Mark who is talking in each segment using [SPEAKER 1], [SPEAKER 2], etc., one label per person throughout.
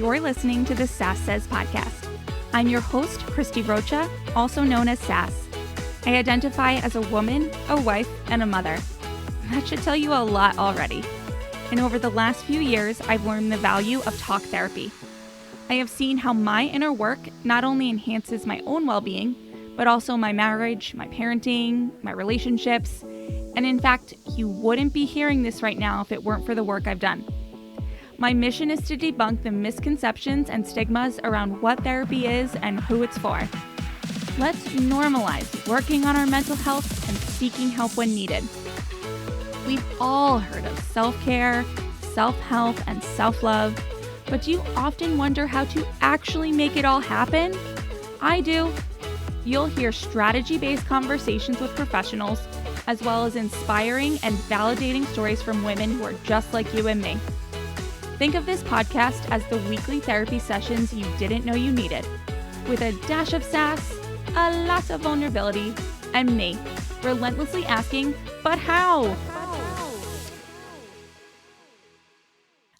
[SPEAKER 1] You're listening to the Sass Says podcast. I'm your host, Christy Rocha, also known as Sass. I identify as a woman, a wife, and a mother. That should tell you a lot already. And over the last few years, I've learned the value of talk therapy. I have seen how my inner work not only enhances my own well-being, but also my marriage, my parenting, my relationships. And in fact, you wouldn't be hearing this right now if it weren't for the work I've done. My mission is to debunk the misconceptions and stigmas around what therapy is and who it's for. Let's normalize working on our mental health and seeking help when needed. We've all heard of self-care, self-help, and self-love, but do you often wonder how to actually make it all happen? I do. You'll hear strategy-based conversations with professionals, as well as inspiring and validating stories from women who are just like you and me. Think of this podcast as the weekly therapy sessions you didn't know you needed, with a dash of sass, a lot of vulnerability, and me, relentlessly asking, but how?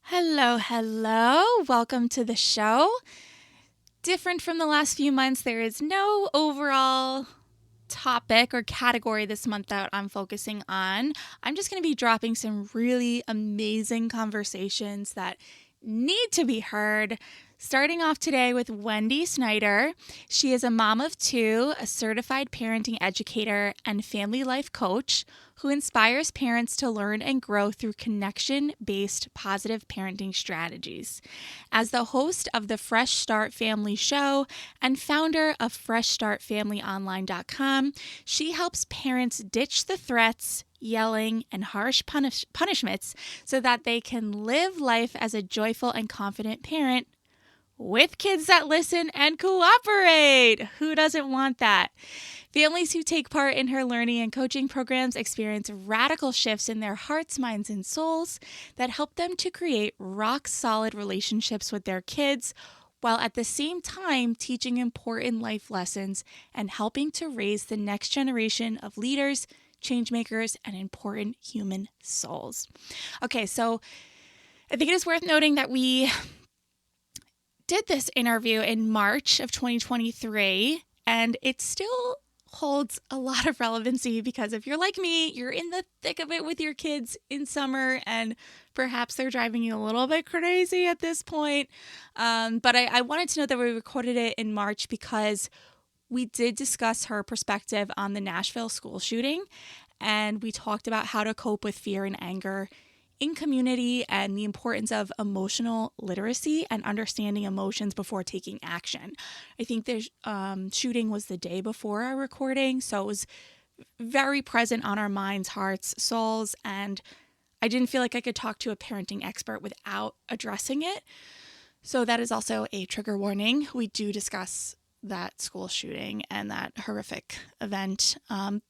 [SPEAKER 1] Hello. Welcome to the show. Different from the last few months, there is no overall topic or category this month that I'm focusing on. I'm just going to be dropping some really amazing conversations that need to be heard. Starting off today with Wendy Snyder. She is a mom of two, a certified parenting educator, and family life coach who inspires parents to learn and grow through connection-based positive parenting strategies. As the host of the Fresh Start Family Show and founder of FreshStartFamilyOnline.com, she helps parents ditch the threats, yelling, and harsh punishments so that they can live life as a joyful and confident parent with kids that listen and cooperate. Who doesn't want that? Families who take part in her learning and coaching programs experience radical shifts in their hearts, minds, and souls that help them to create rock-solid relationships with their kids, while at the same time teaching important life lessons and helping to raise the next generation of leaders, changemakers, and important human souls. Okay, so I think it is worth noting that we did this interview in March of 2023, and it still holds a lot of relevancy because if you're like me, you're in the thick of it with your kids in summer, and perhaps they're driving you a little bit crazy at this point. But I wanted to know that we recorded it in March because we did discuss her perspective on the Nashville school shooting, and we talked about how to cope with fear and anger in community and the importance of emotional literacy and understanding emotions before taking action. I think the shooting was the day before our recording, so it was very present on our minds, hearts, souls, and I didn't feel like I could talk to a parenting expert without addressing it. So that is also a trigger warning. We do discuss that school shooting and that horrific event. And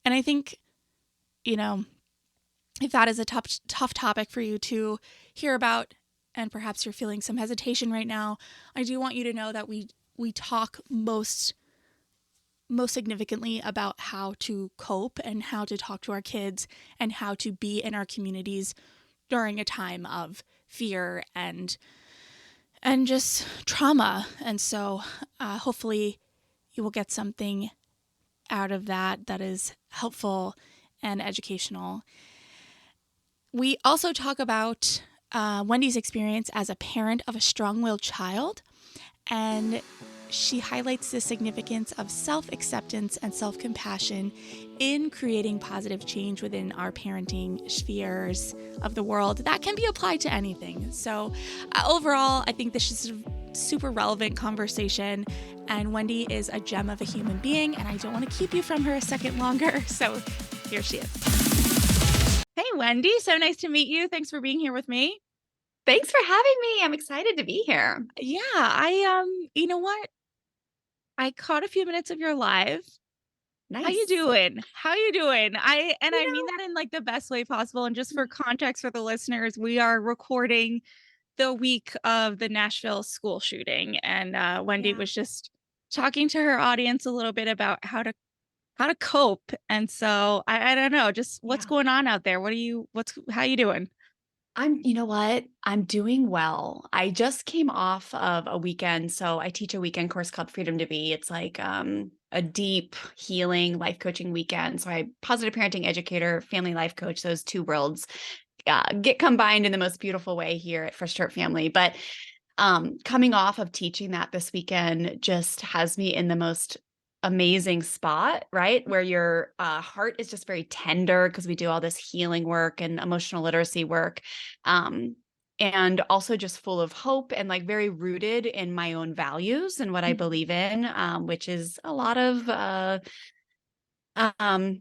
[SPEAKER 1] I think, if that is a tough topic for you to hear about, and perhaps you're feeling some hesitation right now, I do want you to know that we talk most significantly about how to cope and how to talk to our kids and how to be in our communities during a time of fear and just trauma. And so hopefully you will get something out of that is helpful and educational. We also talk about Wendy's experience as a parent of a strong-willed child, and she highlights the significance of self-acceptance and self-compassion in creating positive change within our parenting spheres of the world. That can be applied to anything. So overall, I think this is a super relevant conversation, and Wendy is a gem of a human being, and I don't want to keep you from her a second longer, so here she is. Hey, Wendy. So nice to meet you. Thanks for being here with me.
[SPEAKER 2] Thanks for having me. I'm excited to be here.
[SPEAKER 1] Yeah, you know what? I caught a few minutes of your live.
[SPEAKER 2] Nice.
[SPEAKER 1] How you doing? I mean that in like the best way possible. And just for context for the listeners, we are recording the week of the Nashville school shooting. And Wendy was just talking to her audience a little bit about how to cope. And so I don't know, just what's going on out there? How you doing?
[SPEAKER 2] You know what? I'm doing well. I just came off of a weekend. So I teach a weekend course called Freedom to Be. It's like a deep healing life coaching weekend. So I positive parenting educator, family life coach, those two worlds get combined in the most beautiful way here at Fresh Start Family. But coming off of teaching that this weekend just has me in the most amazing spot, right? Where your heart is just very tender because we do all this healing work and emotional literacy work. Um, and also just full of hope and like very rooted in my own values and what I
[SPEAKER 1] Mhm.
[SPEAKER 2] believe in, which is a lot of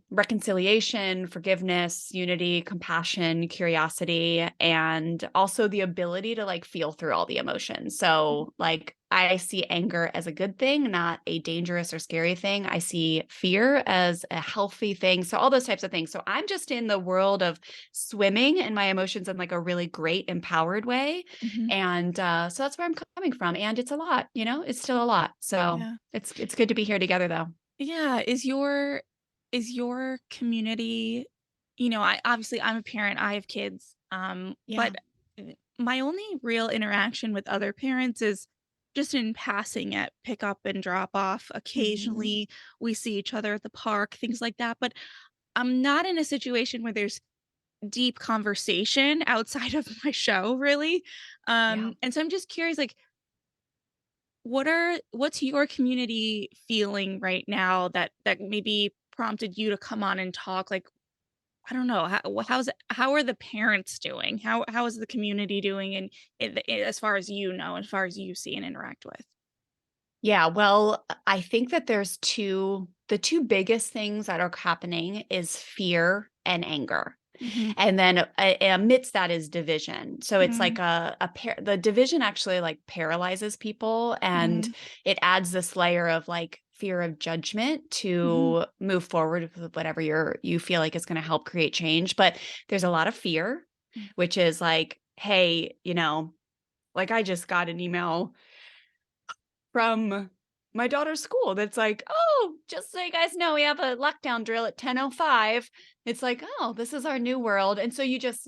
[SPEAKER 2] reconciliation, forgiveness, unity, compassion, curiosity, and also the ability to like feel through all the emotions. So, like, I see anger as a good thing, not a dangerous or scary thing. I see fear as a healthy thing. So, all those types of things. So, I'm just in the world of swimming in my emotions in like a really great, empowered way.
[SPEAKER 1] Mhm.
[SPEAKER 2] And so that's where I'm coming from. And it's a lot, it's still a lot. So,
[SPEAKER 1] Yeah.
[SPEAKER 2] it's good to be here together though.
[SPEAKER 1] Yeah, is your community, I obviously I'm a parent, I have kids,
[SPEAKER 2] Yeah.
[SPEAKER 1] but my only real interaction with other parents is just in passing at pick up and drop off.
[SPEAKER 2] Mhm.
[SPEAKER 1] Occasionally we see each other at the park, things like that, but I'm not in a situation where there's deep conversation outside of my show really.
[SPEAKER 2] Yeah.
[SPEAKER 1] And so I'm just curious, like, what's your community feeling right now that maybe prompted you to come on and talk? Like, I don't know, how are the parents doing? How is the community doing as far as you know, as far as you see and interact with?
[SPEAKER 2] Yeah, well, I think that the two biggest things that are happening is fear and anger.
[SPEAKER 1] Mhm.
[SPEAKER 2] And then amidst that is division. So it's like
[SPEAKER 1] Mm,
[SPEAKER 2] the division actually like paralyzes people and
[SPEAKER 1] mhm,
[SPEAKER 2] it adds this layer of like fear of judgment
[SPEAKER 1] mhm,
[SPEAKER 2] to move forward with whatever you feel like is going to help create change. But there's a lot of fear,
[SPEAKER 1] mm,
[SPEAKER 2] which is like, hey, like I just got an email from my daughter's school that's like, "Oh, just so you guys know, we have a lockdown drill at 10:05." It's like, "Oh, this is our new world." And so you just,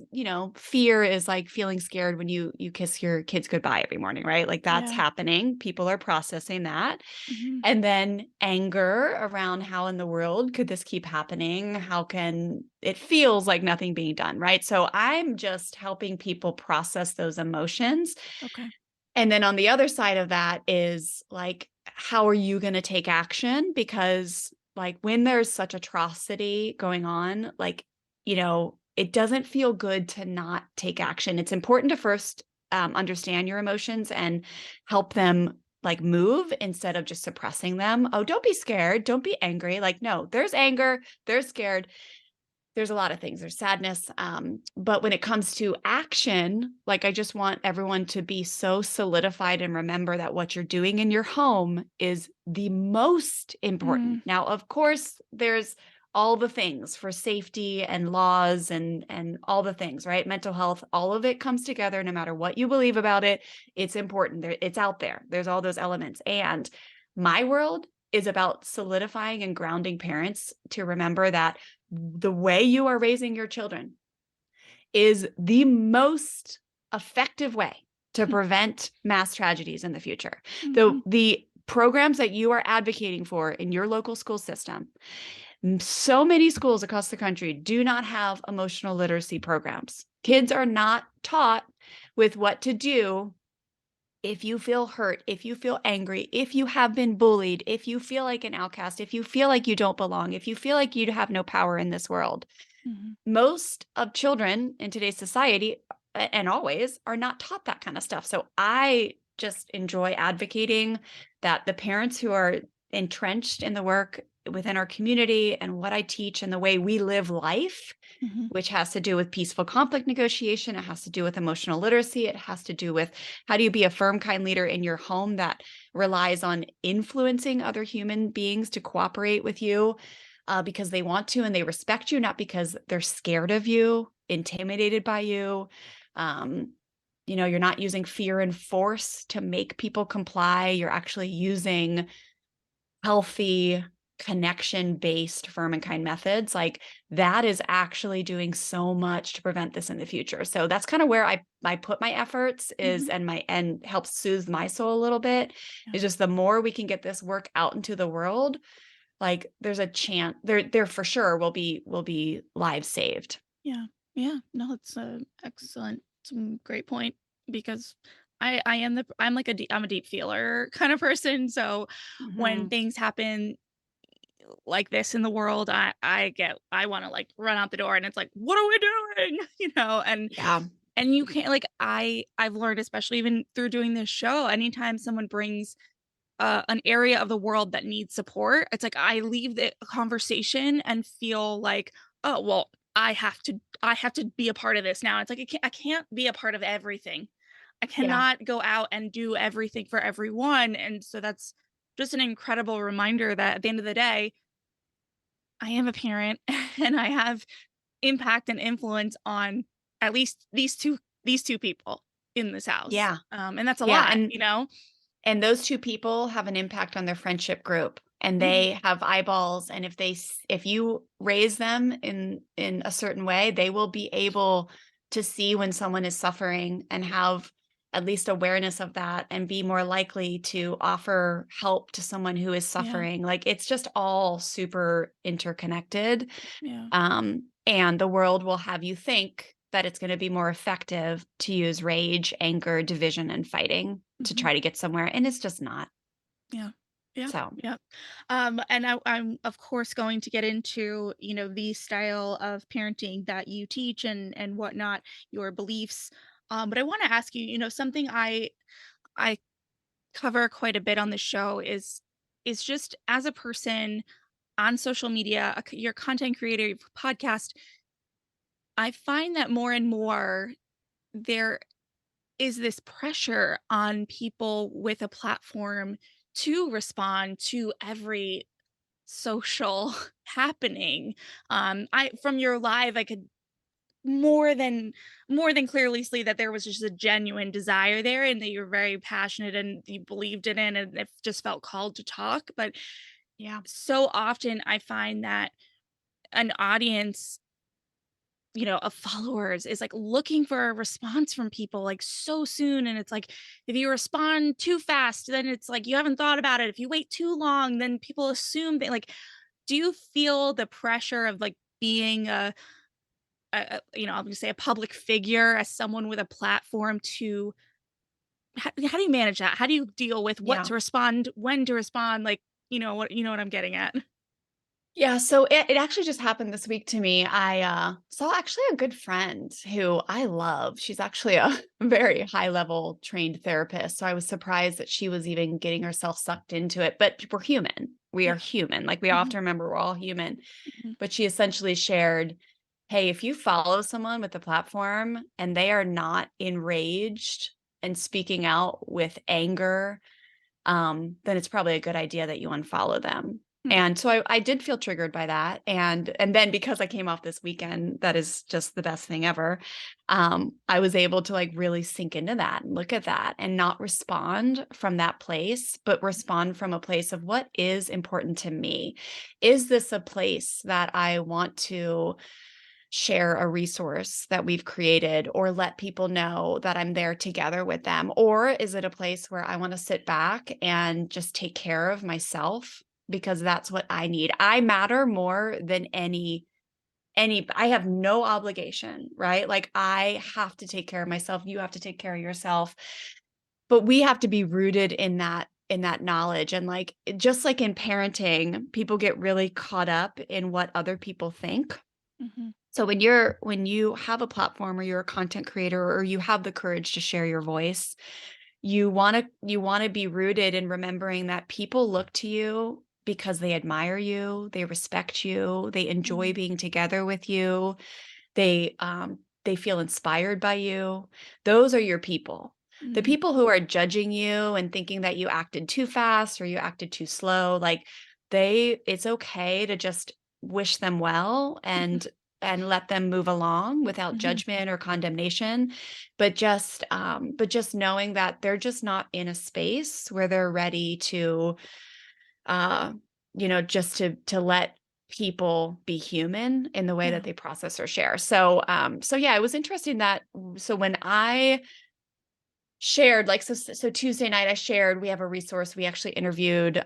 [SPEAKER 2] fear is like feeling scared when you kiss your kids goodbye every morning, right? Like that's
[SPEAKER 1] yeah,
[SPEAKER 2] happening. People are processing that.
[SPEAKER 1] mhm,
[SPEAKER 2] And then anger around how in the world could this keep happening? How can it feels like nothing being done, right? So I'm just helping people process those emotions
[SPEAKER 1] okay,
[SPEAKER 2] and then on the other side of that is like, how are you going to take action? Because, like, when there's such atrocity going on, like, it doesn't feel good to not take action. It's important to first understand your emotions and help them like move instead of just suppressing them. Oh, don't be scared. Don't be angry. Like, no, there's anger, there's scared, there's a lot of things. There's sadness. But when it comes to action, like I just want everyone to be so solidified and remember that what you're doing in your home is the most important.
[SPEAKER 1] mm,
[SPEAKER 2] Now, of course, there's all the things for safety and laws and all the things, right? Mental health, all of it comes together no matter what you believe about it. It's important. It's out there. There's all those elements. And my world is about solidifying and grounding parents to remember that the way you are raising your children is the most effective way to prevent mass tragedies in the future.
[SPEAKER 1] mhm,
[SPEAKER 2] The programs that you are advocating for in your local school system, so many schools across the country do not have emotional literacy programs. Kids are not taught with what to do if you feel hurt, if you feel angry, if you have been bullied, if you feel like an outcast, if you feel like you don't belong, if you feel like you have no power in this world.
[SPEAKER 1] mhm,
[SPEAKER 2] Most of children in today's society and always are not taught that kind of stuff. So I just enjoy advocating that the parents who are entrenched in the work within our community and what I teach and the way we live life,
[SPEAKER 1] mhm,
[SPEAKER 2] which has to do with peaceful conflict negotiation, it has to do with emotional literacy, it has to do with how do you be a firm, kind leader in your home that relies on influencing other human beings to cooperate with you because they want to and they respect you, not because they're scared of you, intimidated by you. Um, you're not using fear and force to make people comply. You're actually using healthy connection-based firm and kind methods, like that is actually doing so much to prevent this in the future. So that's kind of where I put my efforts is
[SPEAKER 1] Mhm.
[SPEAKER 2] and help soothe my soul a little bit.
[SPEAKER 1] Yeah.
[SPEAKER 2] Is just the more we can get this work out into the world, like there's a chance there for sure will be lives saved.
[SPEAKER 1] Yeah. Yeah. No, it's a excellent, some great point because I am I'm like I'm a deep feeler kind of person. So when
[SPEAKER 2] Mhm.
[SPEAKER 1] things happen like this in the world, I want to like run out the door and it's like, what are we doing?
[SPEAKER 2] Yeah.
[SPEAKER 1] And you can't like I've learned, especially even through doing this show, anytime someone brings an area of the world that needs support, it's like I leave the conversation and feel like, oh well, I have to be a part of this now. It's like I can't be a part of everything. I
[SPEAKER 2] Yeah.
[SPEAKER 1] cannot go out and do everything for everyone. And so that's just an incredible reminder that at the end of the day, I am a parent and I have impact and influence on at least these two people in this house.
[SPEAKER 2] Yeah.
[SPEAKER 1] And that's a
[SPEAKER 2] Yeah,
[SPEAKER 1] lot, you know?
[SPEAKER 2] and those 2 people have an impact on their friendship group, and
[SPEAKER 1] Mhm.
[SPEAKER 2] they have eyeballs, and if you raise them in a certain way, they will be able to see when someone is suffering and have at least awareness of that and be more likely to offer help to someone who is
[SPEAKER 1] Yeah.
[SPEAKER 2] suffering. Like, it's just all super interconnected,
[SPEAKER 1] Yeah.
[SPEAKER 2] and the world will have you think that it's gonna be more effective to use rage, anger, division, and fighting to
[SPEAKER 1] Mhm.
[SPEAKER 2] try to get somewhere, and it's just not.
[SPEAKER 1] Yeah. Yeah.
[SPEAKER 2] So,
[SPEAKER 1] Yeah. And I'm of course going to get into, the style of parenting that you teach and whatnot, your beliefs. But I want to ask you, something I cover quite a bit on the show is just as a person on social media, your content creator, your podcast, I find that more and more there is this pressure on people with a platform to respond to every social happening. I from your live, I could more than clearly see that there was just a genuine desire there and that you're very passionate and you believed in it and it just felt called to talk. But
[SPEAKER 2] yeah.
[SPEAKER 1] so often I find that an audience, of followers is like looking for a response from people like so soon. And it's like, if you respond too fast, then it's like you haven't thought about it. If you wait too long, then people assume that like, do you feel the pressure of like being I'm gonna say a public figure as someone with a platform to how do you manage that? How do you deal with what
[SPEAKER 2] Yeah.
[SPEAKER 1] to respond, when to respond? Like, you know what I'm getting at.
[SPEAKER 2] Yeah, so it actually just happened this week to me. I, saw actually a good friend who I love. She's actually a very high level trained therapist, so I was surprised that she was even getting herself sucked into it, but we're human. We
[SPEAKER 1] Yeah.
[SPEAKER 2] are human. Like, we all have
[SPEAKER 1] Mhm,
[SPEAKER 2] to remember we're all human.
[SPEAKER 1] mhm,
[SPEAKER 2] But she essentially shared, "Hey, if you follow someone with a platform and they are not enraged and speaking out with anger, then it's probably a good idea that you unfollow them."
[SPEAKER 1] mm,
[SPEAKER 2] And so I did feel triggered by that. And then because I came off this weekend, that is just the best thing ever. I was able to like really sink into that and look at that and not respond from that place, but respond from a place of what is important to me. Is this a place that I want to share a resource that we've created or let people know that I'm there together with them? Or is it a place where I want to sit back and just take care of myself because that's what I need? I matter more than any I have no obligation, right? Like I have to take care of myself, you have to take care of yourself. But we have to be rooted in that knowledge and like just like in parenting, people get really caught up in what other people think.
[SPEAKER 1] mhm,
[SPEAKER 2] So when you have a platform or you're a content creator or you have the courage to share your voice, you want to be rooted in remembering that people look to you because they admire you, they respect you, they enjoy
[SPEAKER 1] mhm,
[SPEAKER 2] being together with you, they feel inspired by you. Those are your people. The
[SPEAKER 1] mhm,
[SPEAKER 2] people who are judging you and thinking that you acted too fast or you acted too slow, like it's okay to just wish them well
[SPEAKER 1] mhm,
[SPEAKER 2] and let them move along without
[SPEAKER 1] mhm,
[SPEAKER 2] judgment or condemnation, but just knowing that they're just not in a space where they're ready to uh just to let people be human in the way that
[SPEAKER 1] Yeah.
[SPEAKER 2] they process or share. So yeah, it was interesting that so when I shared so Tuesday night I shared we have a resource. We actually interviewed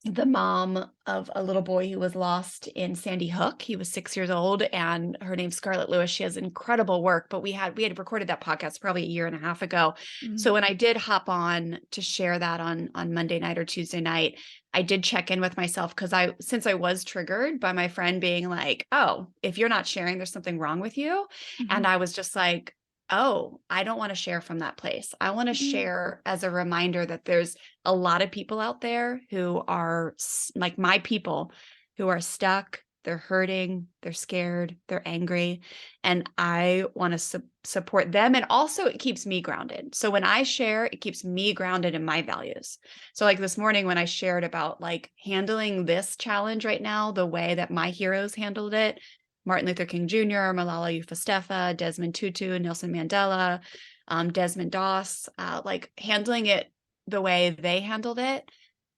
[SPEAKER 2] the mom of a little boy who was lost in Sandy Hook. He was 6 years old, and her name's Scarlett Lewis. She has incredible work, but we had recorded that podcast probably a year and a half ago.
[SPEAKER 1] Mm-hmm.
[SPEAKER 2] So when I did hop on to share that on Monday night or Tuesday night, I did check in with myself because since I was triggered by my friend being like, "Oh, if you're not sharing, there's something wrong with you,"
[SPEAKER 1] Mm-hmm.
[SPEAKER 2] and I was just like, "Oh, I don't want to share from that place. I want to
[SPEAKER 1] Mm-hmm.
[SPEAKER 2] share as a reminder that there's a lot of people out there who are like my people who are stuck, they're hurting, they're scared, they're angry, and I want to support them. And also, it keeps me grounded. So when I share, it keeps me grounded in my values. So, like this morning, when I shared about like handling this challenge right now, the way that my heroes handled it. Martin Luther King Jr., Malala Yousafzai, Desmond Tutu, Nelson Mandela, Desmond Doss, like handling it the way they handled it,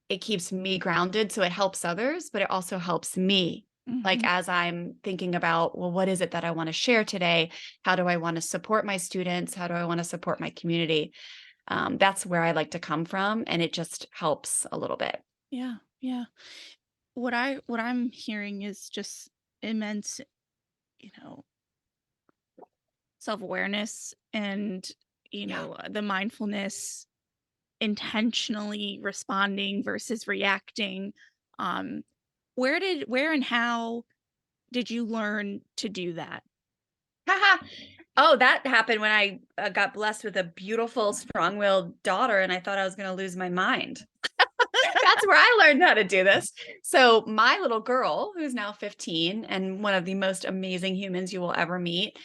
[SPEAKER 2] it keeps me grounded. So it helps others, but it also helps me. Like
[SPEAKER 1] Mm-hmm.
[SPEAKER 2] as I'm thinking about, well, what is it that I want to share today? How do I want to support my students? How do I want to support my community? That's where I like to come from. And it just helps a little bit.
[SPEAKER 1] Yeah. Yeah. What I'm hearing is just immense, you know, self-awareness and,
[SPEAKER 2] Yeah.
[SPEAKER 1] the mindfulness, intentionally responding versus reacting. Um, where and how did you learn to do that?
[SPEAKER 2] Haha. Oh, that happened when I got blessed with a beautiful, strong willed daughter, and I thought I was going to lose my mind. That's where I learned how to do this. So my little girl, who's now 15 and one of the most amazing humans you will ever meet,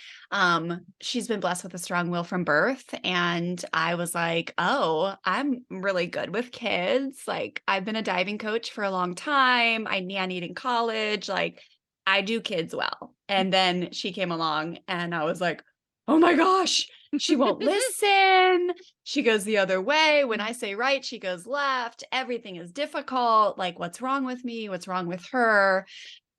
[SPEAKER 2] she's been blessed with a strong will from birth. And I was like, oh, I'm really good with kids. Like I've been a diving coach for a long time. I nannied in college. Like I do kids well. And then she came along and I was like, oh my gosh, she won't listen. She goes the other way. When I say right, she goes left. Everything is difficult. Like, what's wrong with me? What's wrong with her?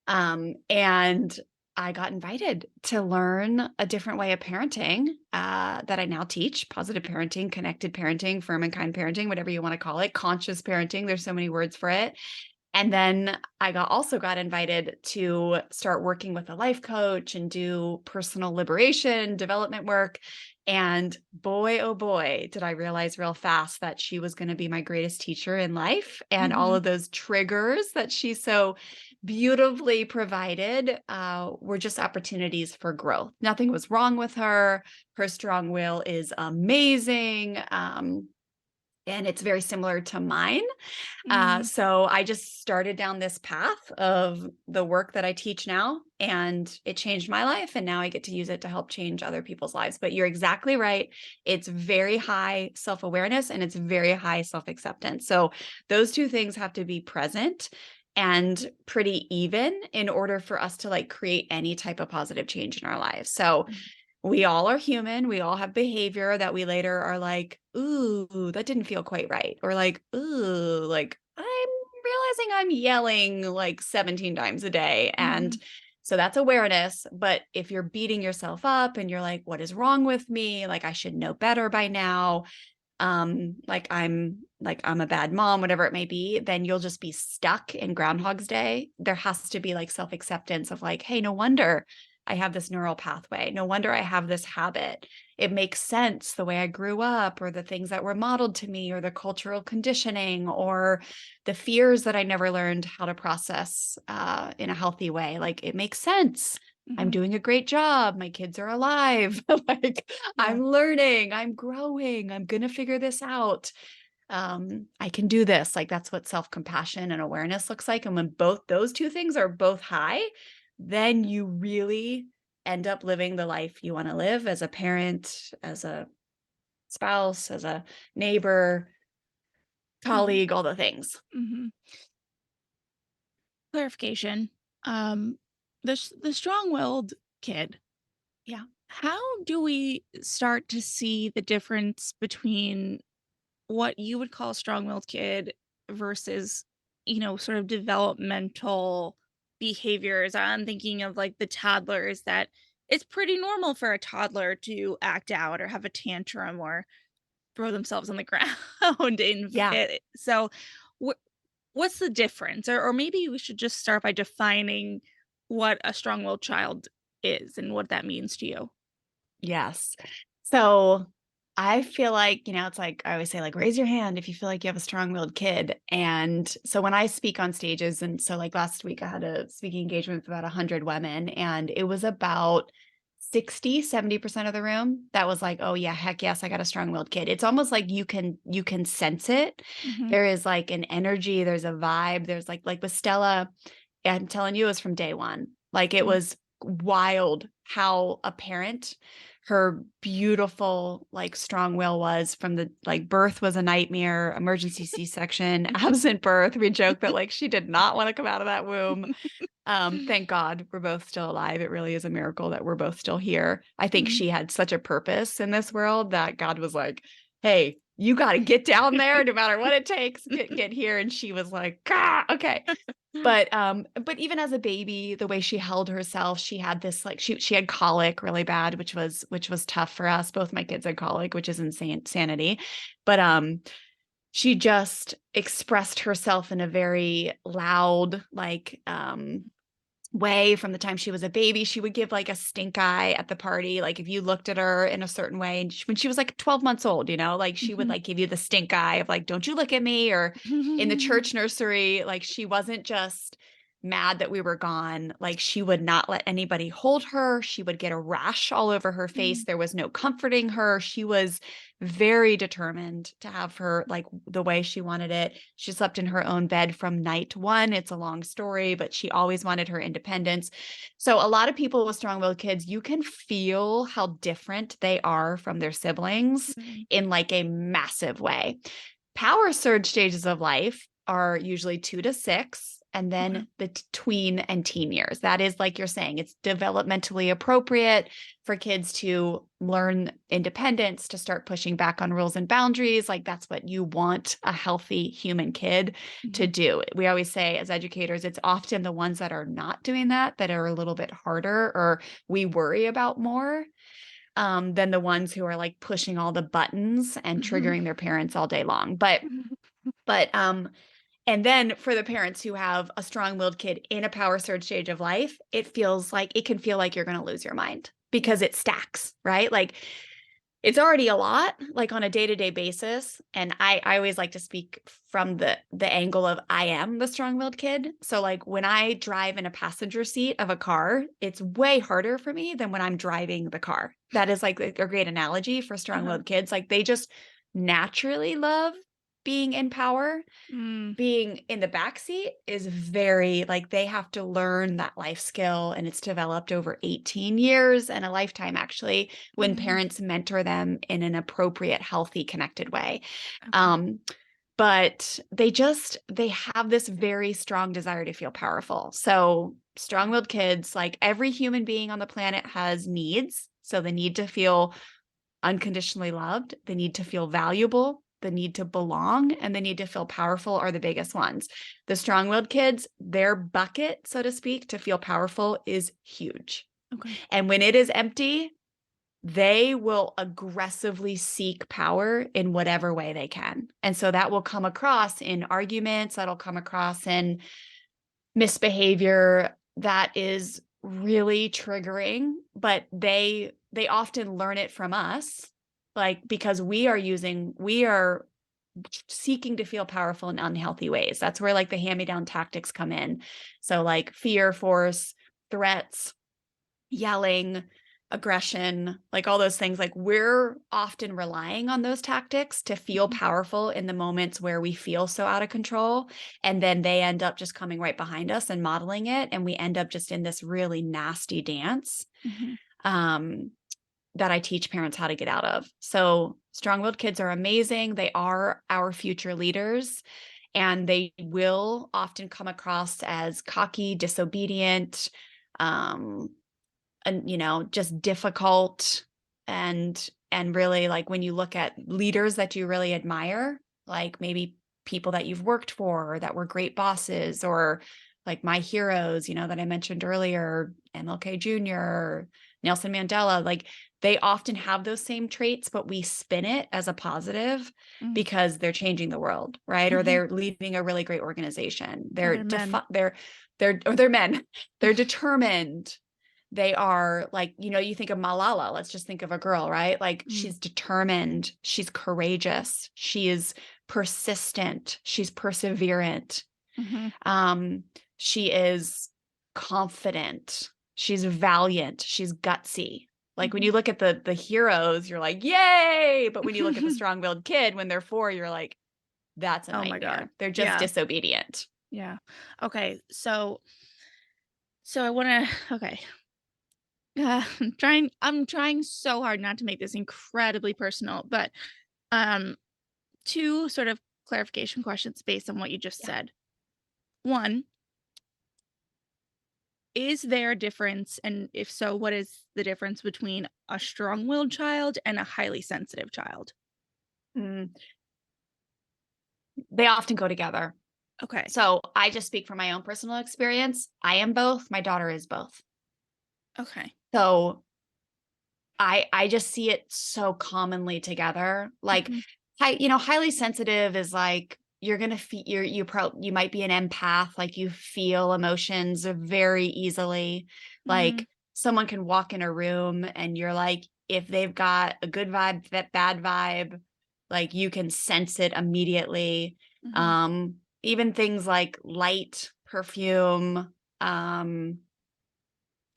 [SPEAKER 2] And I got invited to learn a different way of parenting that I now teach: positive parenting, connected parenting, firm and kind parenting, whatever you want to call it, conscious parenting. There's so many words for it. And then I also got invited to start working with a life coach and do personal liberation, development work. And boy, oh boy, did I realize real fast that she was going to be my greatest teacher in life. And all
[SPEAKER 1] Mhm.
[SPEAKER 2] of those triggers that she so beautifully provided were just opportunities for growth. Nothing was wrong with her. Her strong will is amazing. And it's very similar to mine.
[SPEAKER 1] Mhm.
[SPEAKER 2] So I just started down this path of the work that I teach now, and it changed my life. And now I get to use it to help change other people's lives. But you're exactly right. It's very high self awareness and it's very high self acceptance. So those two things have to be present and pretty even in order for us to like create any type of positive change in our lives. So
[SPEAKER 1] Mhm.
[SPEAKER 2] we all are human. We all have behavior that we later are like, ooh, that didn't feel quite right. Or like, ooh, like I'm realizing I'm yelling like 17 times a day. And
[SPEAKER 1] Mhm.
[SPEAKER 2] so that's awareness. But if you're beating yourself up and you're like, what is wrong with me? Like I should know better by now. Like I'm a bad mom, whatever it may be, then you'll just be stuck in Groundhog's Day. There has to be like self-acceptance of like, hey, no wonder I have this neural pathway. No wonder I have this habit. It makes sense the way I grew up, or the things that were modeled to me, or the cultural conditioning, or the fears that I never learned how to process in a healthy way. Like it makes sense. I'm
[SPEAKER 1] Mhm.
[SPEAKER 2] doing a great job. My kids are alive. Like
[SPEAKER 1] Yeah.
[SPEAKER 2] I'm learning, I'm growing, I'm going to figure this out. I can do this. Like that's what self-compassion and awareness looks like. And when both those two things are both high, then you really end up living the life you want to live as a parent, as a spouse, as a neighbor,
[SPEAKER 1] Mhm.
[SPEAKER 2] colleague, all the things.
[SPEAKER 1] Mhm. Clarification. Um, the strong-willed kid,
[SPEAKER 2] Yeah.
[SPEAKER 1] how do we start to see the difference between what you would call a strong-willed kid versus sort of developmental behaviors. I'm thinking of like the toddlers that it's pretty normal for a toddler to act out or have a tantrum or throw themselves on the ground and
[SPEAKER 2] Yeah.
[SPEAKER 1] fit. So, wh- what's the difference? Or maybe we should just start by defining what a strong-willed child is and what that means to you.
[SPEAKER 2] Yes. So I feel like, it's like I always say, like, raise your hand if you feel like you have a strong-willed kid. And so when I speak on stages, and so like last week I had a speaking engagement with about 100 women, and it was about 60, 70% of the room that was like, oh yeah, heck yes, I got a strong-willed kid. It's almost like you can sense it.
[SPEAKER 1] Mhm,
[SPEAKER 2] There is like an energy, there's a vibe, there's like with Stella, I'm telling you, it was from day one. Like it
[SPEAKER 1] mm,
[SPEAKER 2] was wild how apparent her beautiful, like, strong will was from the like, birth was a nightmare, emergency C-section, absent birth. We joke that, like, she did not wanna come out of that womb. Thank God we're both still alive. It really is a miracle that we're both still here. I think
[SPEAKER 1] mhm.
[SPEAKER 2] she had such a purpose in this world that God was like, "Hey, you gotta get down there no matter what it takes, get here," and she was like, "Ah, okay." But even as a baby, the way she held herself, she had this like she had colic really bad, which was tough for us. Both my kids had colic, which is insanity. But she just expressed herself in a very loud, like way from the time she was a baby. She would give like a stink eye at the party. Like if you looked at her in a certain way, and when she was like 12 months old, like she would
[SPEAKER 1] Mhm.
[SPEAKER 2] like give you the stink eye of like, don't you look at me. Or in the church nursery, like she wasn't just mad that we were gone. Like she would not let anybody hold her. She would get a rash all over her face.
[SPEAKER 1] Mm,
[SPEAKER 2] There was no comforting her. She was very determined to have her like the way she wanted it. She slept in her own bed from night one. It's a long story, but she always wanted her independence. So a lot of people with strong-willed kids, you can feel how different they are from their siblings
[SPEAKER 1] mm,
[SPEAKER 2] in like a massive way. Power surge stages of life are usually 2 to 6, and
[SPEAKER 1] okay.
[SPEAKER 2] then the tween and teen years. That is, like you're saying, it's developmentally appropriate for kids to learn independence, to start pushing back on rules and boundaries. Like that's what you want a healthy human kid to
[SPEAKER 1] Mhm,
[SPEAKER 2] do. We always say as educators, it's often the ones that are not doing that that are a little bit harder or we worry about more than the ones who are like pushing all the buttons and
[SPEAKER 1] mhm,
[SPEAKER 2] triggering their parents all day long. But and then for the parents who have a strong-willed kid in a power surge stage of life, it can feel like you're going to lose your mind
[SPEAKER 1] yeah.
[SPEAKER 2] because it stacks, right? Like it's already a lot, like on a day-to-day basis. And I always like to speak from the angle of I am the strong-willed kid. So like when I drive in a passenger seat of a car, it's way harder for me than when I'm driving the car. That is like a great analogy for
[SPEAKER 1] Uh-huh.
[SPEAKER 2] strong-willed kids. Like they just naturally love being in power.
[SPEAKER 1] Mm,
[SPEAKER 2] Being in the backseat is very like they have to learn that life skill, and it's developed over 18 years and a lifetime actually when
[SPEAKER 1] mhm,
[SPEAKER 2] parents mentor them in an appropriate, healthy, connected way.
[SPEAKER 1] okay.
[SPEAKER 2] Um, but they have this very strong desire to feel powerful. So strong-willed kids, like every human being on the planet has needs. So the need to feel unconditionally loved, the need to feel valuable, the need to belong, and the need to feel powerful are the biggest ones. The strong-willed kids, their bucket, so to speak, to feel powerful is huge.
[SPEAKER 1] Okay.
[SPEAKER 2] And when it is empty, they will aggressively seek power in whatever way they can. And so that will come across in arguments, that'll come across in misbehavior that is really triggering, but they often learn it from us, like because we are seeking to feel powerful in unhealthy ways. That's where like the hand-me-down tactics come in. So like fear, force, threats, yelling, aggression, like all those things, like we're often relying on those tactics to feel
[SPEAKER 1] Mhm,
[SPEAKER 2] powerful in the moments where we feel so out of control. And then they end up just coming right behind us and modeling it. And we end up just in this really nasty dance
[SPEAKER 1] mhm,
[SPEAKER 2] um, that I teach parents how to get out of. So strong willed kids are amazing. They are our future leaders. And they will often come across as cocky, disobedient, um, and just difficult and really like when you look at leaders that you really admire, like maybe people that you've worked for or that were great bosses, or like my heroes, that I mentioned earlier, MLK Jr., Nelson Mandela, like they often have those same traits, but we spin it as a positive
[SPEAKER 1] Mm.
[SPEAKER 2] because they're changing the world, right? Or
[SPEAKER 1] Mhm.
[SPEAKER 2] they're leading a really great organization.
[SPEAKER 1] Or they're men.
[SPEAKER 2] They're men. They're determined. They are like, you think of Malala, let's just think of a girl, right? Like
[SPEAKER 1] Mm.
[SPEAKER 2] she's determined, she's courageous, she is persistent, she's perseverant.
[SPEAKER 1] Mhm.
[SPEAKER 2] Um, she is confident, she's valiant, she's gutsy. Like when
[SPEAKER 1] Mhm.
[SPEAKER 2] you look at the heroes, you're like, yay! But when you look at the strong-willed kid when they're 4, you're like, that's a
[SPEAKER 1] Oh my god.
[SPEAKER 2] nightmare. They're just
[SPEAKER 1] Yeah.
[SPEAKER 2] disobedient.
[SPEAKER 1] Yeah. Okay. So I want to okay. I'm trying so hard not to make this incredibly personal, but um two sort of clarification questions based on what you just
[SPEAKER 2] Yeah.
[SPEAKER 1] said. One, is there a difference, and if so, what is the difference between a strong-willed child and a highly sensitive child?
[SPEAKER 2] Mm. They often go together.
[SPEAKER 1] Okay.
[SPEAKER 2] So I just speak from my own personal experience. I am both. My daughter is both.
[SPEAKER 1] Okay.
[SPEAKER 2] So I just see it so commonly together. Like,
[SPEAKER 1] Mhm.
[SPEAKER 2] highly sensitive is like you're gonna feel you might be an empath, like you feel emotions very easily.
[SPEAKER 1] Mhm.
[SPEAKER 2] Like someone can walk in a room and you're like, if they've got a good vibe, that bad vibe, like you can sense it immediately.
[SPEAKER 1] Mhm.
[SPEAKER 2] Even things like light, perfume, um,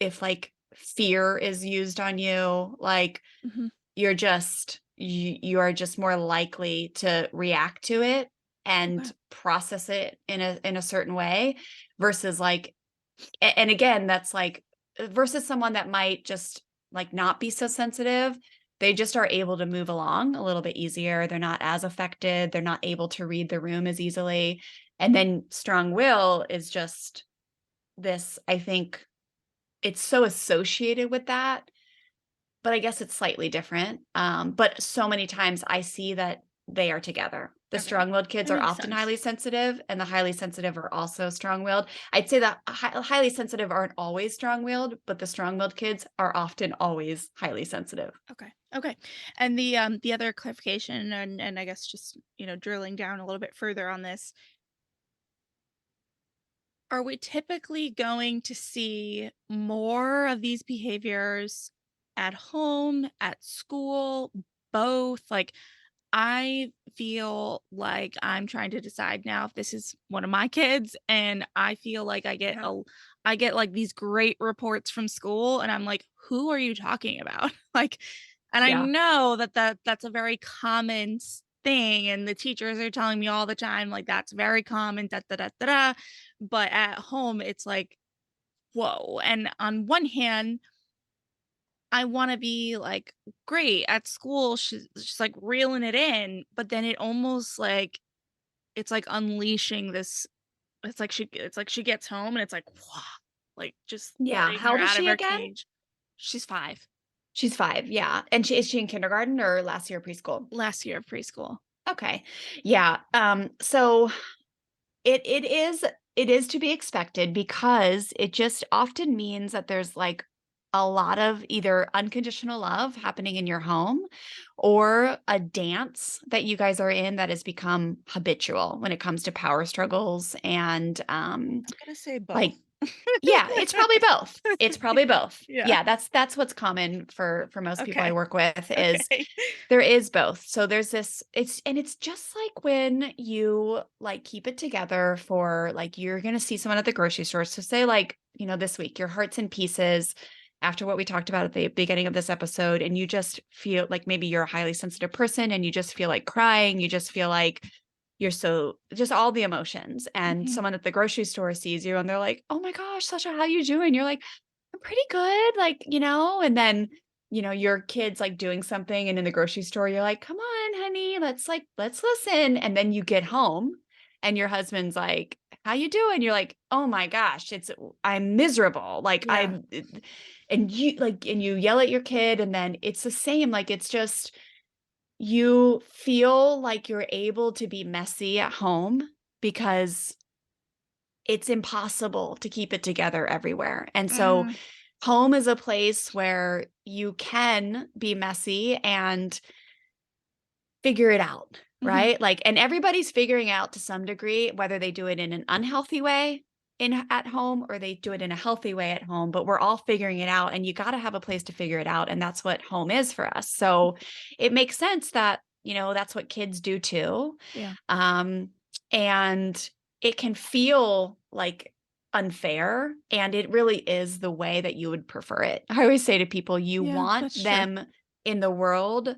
[SPEAKER 2] if like fear is used on you, like
[SPEAKER 1] Mhm.
[SPEAKER 2] you are just more likely to react to it
[SPEAKER 1] Okay.
[SPEAKER 2] and process it in a certain way versus like and again that's like versus someone that might just like not be so sensitive. They just are able to move along a little bit easier. They're not as affected, they're not able to read the room as easily. And then strong will is just this, I think it's so associated with that, but I guess it's slightly different. But so many times I see that they are together. The
[SPEAKER 1] Okay.
[SPEAKER 2] strong-willed kids
[SPEAKER 1] That
[SPEAKER 2] are
[SPEAKER 1] makes
[SPEAKER 2] often
[SPEAKER 1] sense.
[SPEAKER 2] highly sensitive, and the highly sensitive are also strong-willed. I'd say that highly sensitive aren't always strong-willed, but the strong-willed kids are often always highly sensitive.
[SPEAKER 1] Okay. Okay. And the other clarification, and I guess just, drilling down a little bit further on this, are we typically going to see more of these behaviors at home, at school, both? Like, I feel like I'm trying to decide now if this is one of my kids, and I feel like
[SPEAKER 2] Yeah.
[SPEAKER 1] I get like these great reports from school, and I'm like, who are you talking about? Like, and I
[SPEAKER 2] Yeah.
[SPEAKER 1] know that's a very common thing, and the teachers are telling me all the time, like that's very common, da da da da da. But at home, it's like, whoa. And on one hand, I wanna be, like, great at school, she's, like, reeling it in, but then it almost, like it's, like, unleashing this it's like she gets home and it's like, "Whoa," like, just
[SPEAKER 2] Yeah.
[SPEAKER 1] letting
[SPEAKER 2] How
[SPEAKER 1] her
[SPEAKER 2] old is
[SPEAKER 1] out of
[SPEAKER 2] she
[SPEAKER 1] her
[SPEAKER 2] again?
[SPEAKER 1] cage. She's 5,
[SPEAKER 2] She's 5. Yeah. And is she in kindergarten or last year of preschool?
[SPEAKER 1] last year of preschool.
[SPEAKER 2] Okay. Yeah. So it is to be expected because it just often means that there's like a lot of either unconditional love happening in your home or a dance that you guys are in that has become habitual when it comes to power struggles and
[SPEAKER 1] I'm gonna say both.
[SPEAKER 2] like yeah, it's probably both. It's probably both.
[SPEAKER 1] Yeah.
[SPEAKER 2] Yeah, that's what's common for most people I
[SPEAKER 1] Okay.
[SPEAKER 2] work with is
[SPEAKER 1] Okay.
[SPEAKER 2] there is both. So there's this it's just like when you like keep it together for like you're going to see someone at the grocery store. So say like, this week your heart's in pieces after what we talked about at the beginning of this episode and you just feel like maybe you're a highly sensitive person and you just feel like crying, you just feel like you're so just all the emotions and
[SPEAKER 1] Mhm.
[SPEAKER 2] someone at the grocery store sees you and they're like, "Oh my gosh, Sasha, how you doing?" You're like, "I'm pretty good." Like, and then your kid's like doing something and in the grocery store, you're like, come on, honey, let's listen. And then you get home and your husband's like, how you doing? You're like, oh my gosh, I'm miserable. Like
[SPEAKER 1] Yeah.
[SPEAKER 2] and you yell at your kid and then it's the same. Like it's just, you feel like you're able to be messy at home because it's impossible to keep it together everywhere. And so
[SPEAKER 1] Mm,
[SPEAKER 2] home is a place where you can be messy and figure it out,
[SPEAKER 1] mhm.
[SPEAKER 2] right? Like, and everybody's figuring out to some degree whether they do it in an unhealthy way in at home or they do it in a healthy way at home, but we're all figuring it out and you got to have a place to figure it out and that's what home is for us. So it makes sense that, that's what kids do too.
[SPEAKER 1] Yeah.
[SPEAKER 2] Um and it can feel like unfair and it really is the way that you would prefer it. I always say to people you
[SPEAKER 1] Yeah,
[SPEAKER 2] want
[SPEAKER 1] that's true.
[SPEAKER 2] them in the world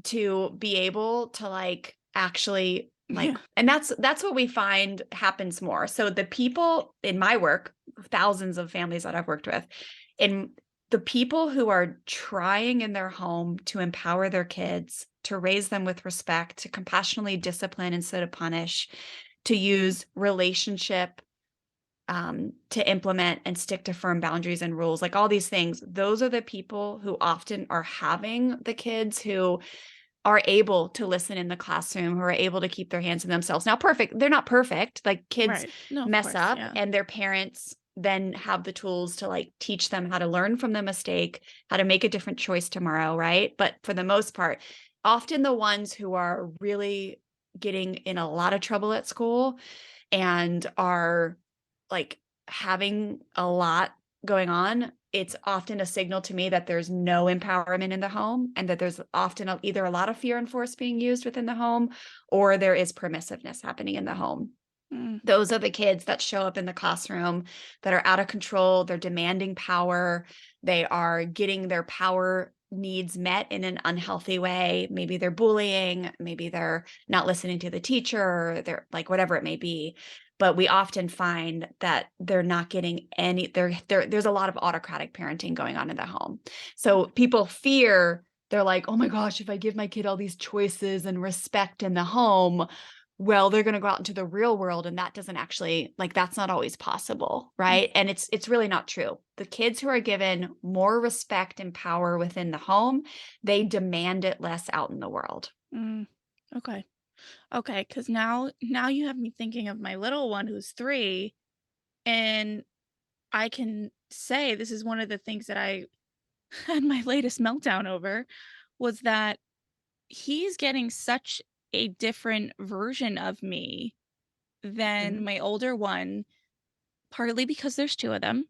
[SPEAKER 2] to be able to actually
[SPEAKER 1] Yeah.
[SPEAKER 2] and that's what we find happens more. So the people in my work, thousands of families that I've worked with, and the people who are trying in their home to empower their kids, to raise them with respect, to compassionately discipline instead of punish, to use relationship to implement and stick to firm boundaries and rules, like all these things, those are the people who often are having the kids who are able to listen in the classroom, who are able to keep their hands in themselves. Now, they're not perfect. Like kids
[SPEAKER 1] Right. No, of
[SPEAKER 2] mess
[SPEAKER 1] course.
[SPEAKER 2] up
[SPEAKER 1] Yeah.
[SPEAKER 2] and their parents then have the tools to teach them how to learn from the mistake, how to make a different choice tomorrow, right? But for the most part, often the ones who are really getting in a lot of trouble at school and are like having a lot going on, it's often a signal to me that there's no empowerment in the home and that there's often either a lot of fear and force being used within the home or there is permissiveness happening in the home.
[SPEAKER 1] Mm,
[SPEAKER 2] Those are the kids that show up in the classroom that are out of control. They're demanding power. They are getting their power needs met in an unhealthy way. Maybe they're bullying, maybe they're not listening to the teacher, or they're like whatever it may be. But we often find that they're not getting there's a lot of autocratic parenting going on in the home. So people fear, they're like, oh my gosh, if I give my kid all these choices and respect in the home, well, they're going to go out into the real world and that doesn't actually that's not always possible,
[SPEAKER 1] mm,
[SPEAKER 2] right? And it's really not true. The kids who are given more respect and power within the home, they demand it less out in the world.
[SPEAKER 1] mm. Okay. Okay. Because now you have me thinking of my little one who's 3, and I can say this is one of the things that I had my latest meltdown over was that he's getting such a different version of me than
[SPEAKER 2] Mhm.
[SPEAKER 1] my older one, partly because there's 2 of them,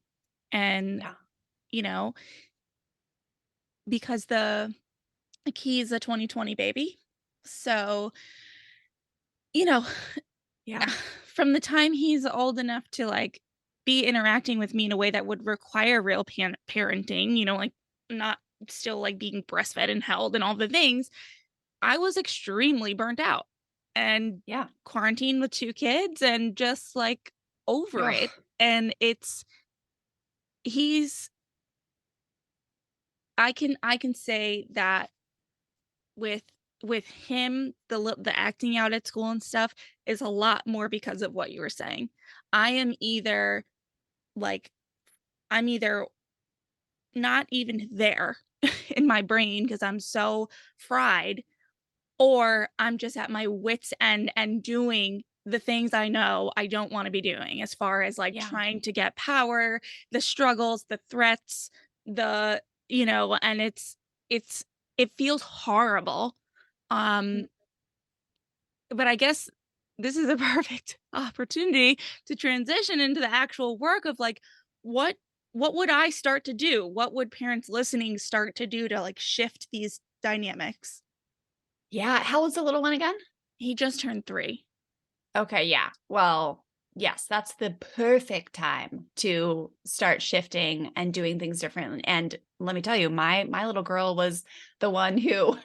[SPEAKER 1] and,
[SPEAKER 2] Yeah.
[SPEAKER 1] you know, because like, he's a 2020 baby. So, you know,
[SPEAKER 2] Yeah.
[SPEAKER 1] from the time he's old enough to, like, be interacting with me in a way that would require real parenting, like, not still, like, being breastfed and held and all the things, I was extremely burnt out and
[SPEAKER 2] Yeah.
[SPEAKER 1] quarantined with 2 kids and just, like, over it,
[SPEAKER 2] Ugh.
[SPEAKER 1] and he's I can say that with him, the acting out at school and stuff is a lot more because of what you were saying. I am either, like I'm either not even there in my brain because 'cause I'm so fried, or I'm just at my wit's end and doing the things I know I don't wanna be doing as far as, like,
[SPEAKER 2] Yeah.
[SPEAKER 1] trying to get power, the struggles, the threats, and it's it feels horrible.
[SPEAKER 2] Mm.
[SPEAKER 1] Um, but I guess this is a perfect opportunity to transition into the actual work of, like, what what would I start to do? What would parents listening start to do to, like, shift these dynamics?
[SPEAKER 2] Yeah. How old's the little one again?
[SPEAKER 1] He just turned 3.
[SPEAKER 2] Okay, yeah. Well, yes, that's the perfect time to start shifting and doing things differently. And let me tell you, my little girl was the one who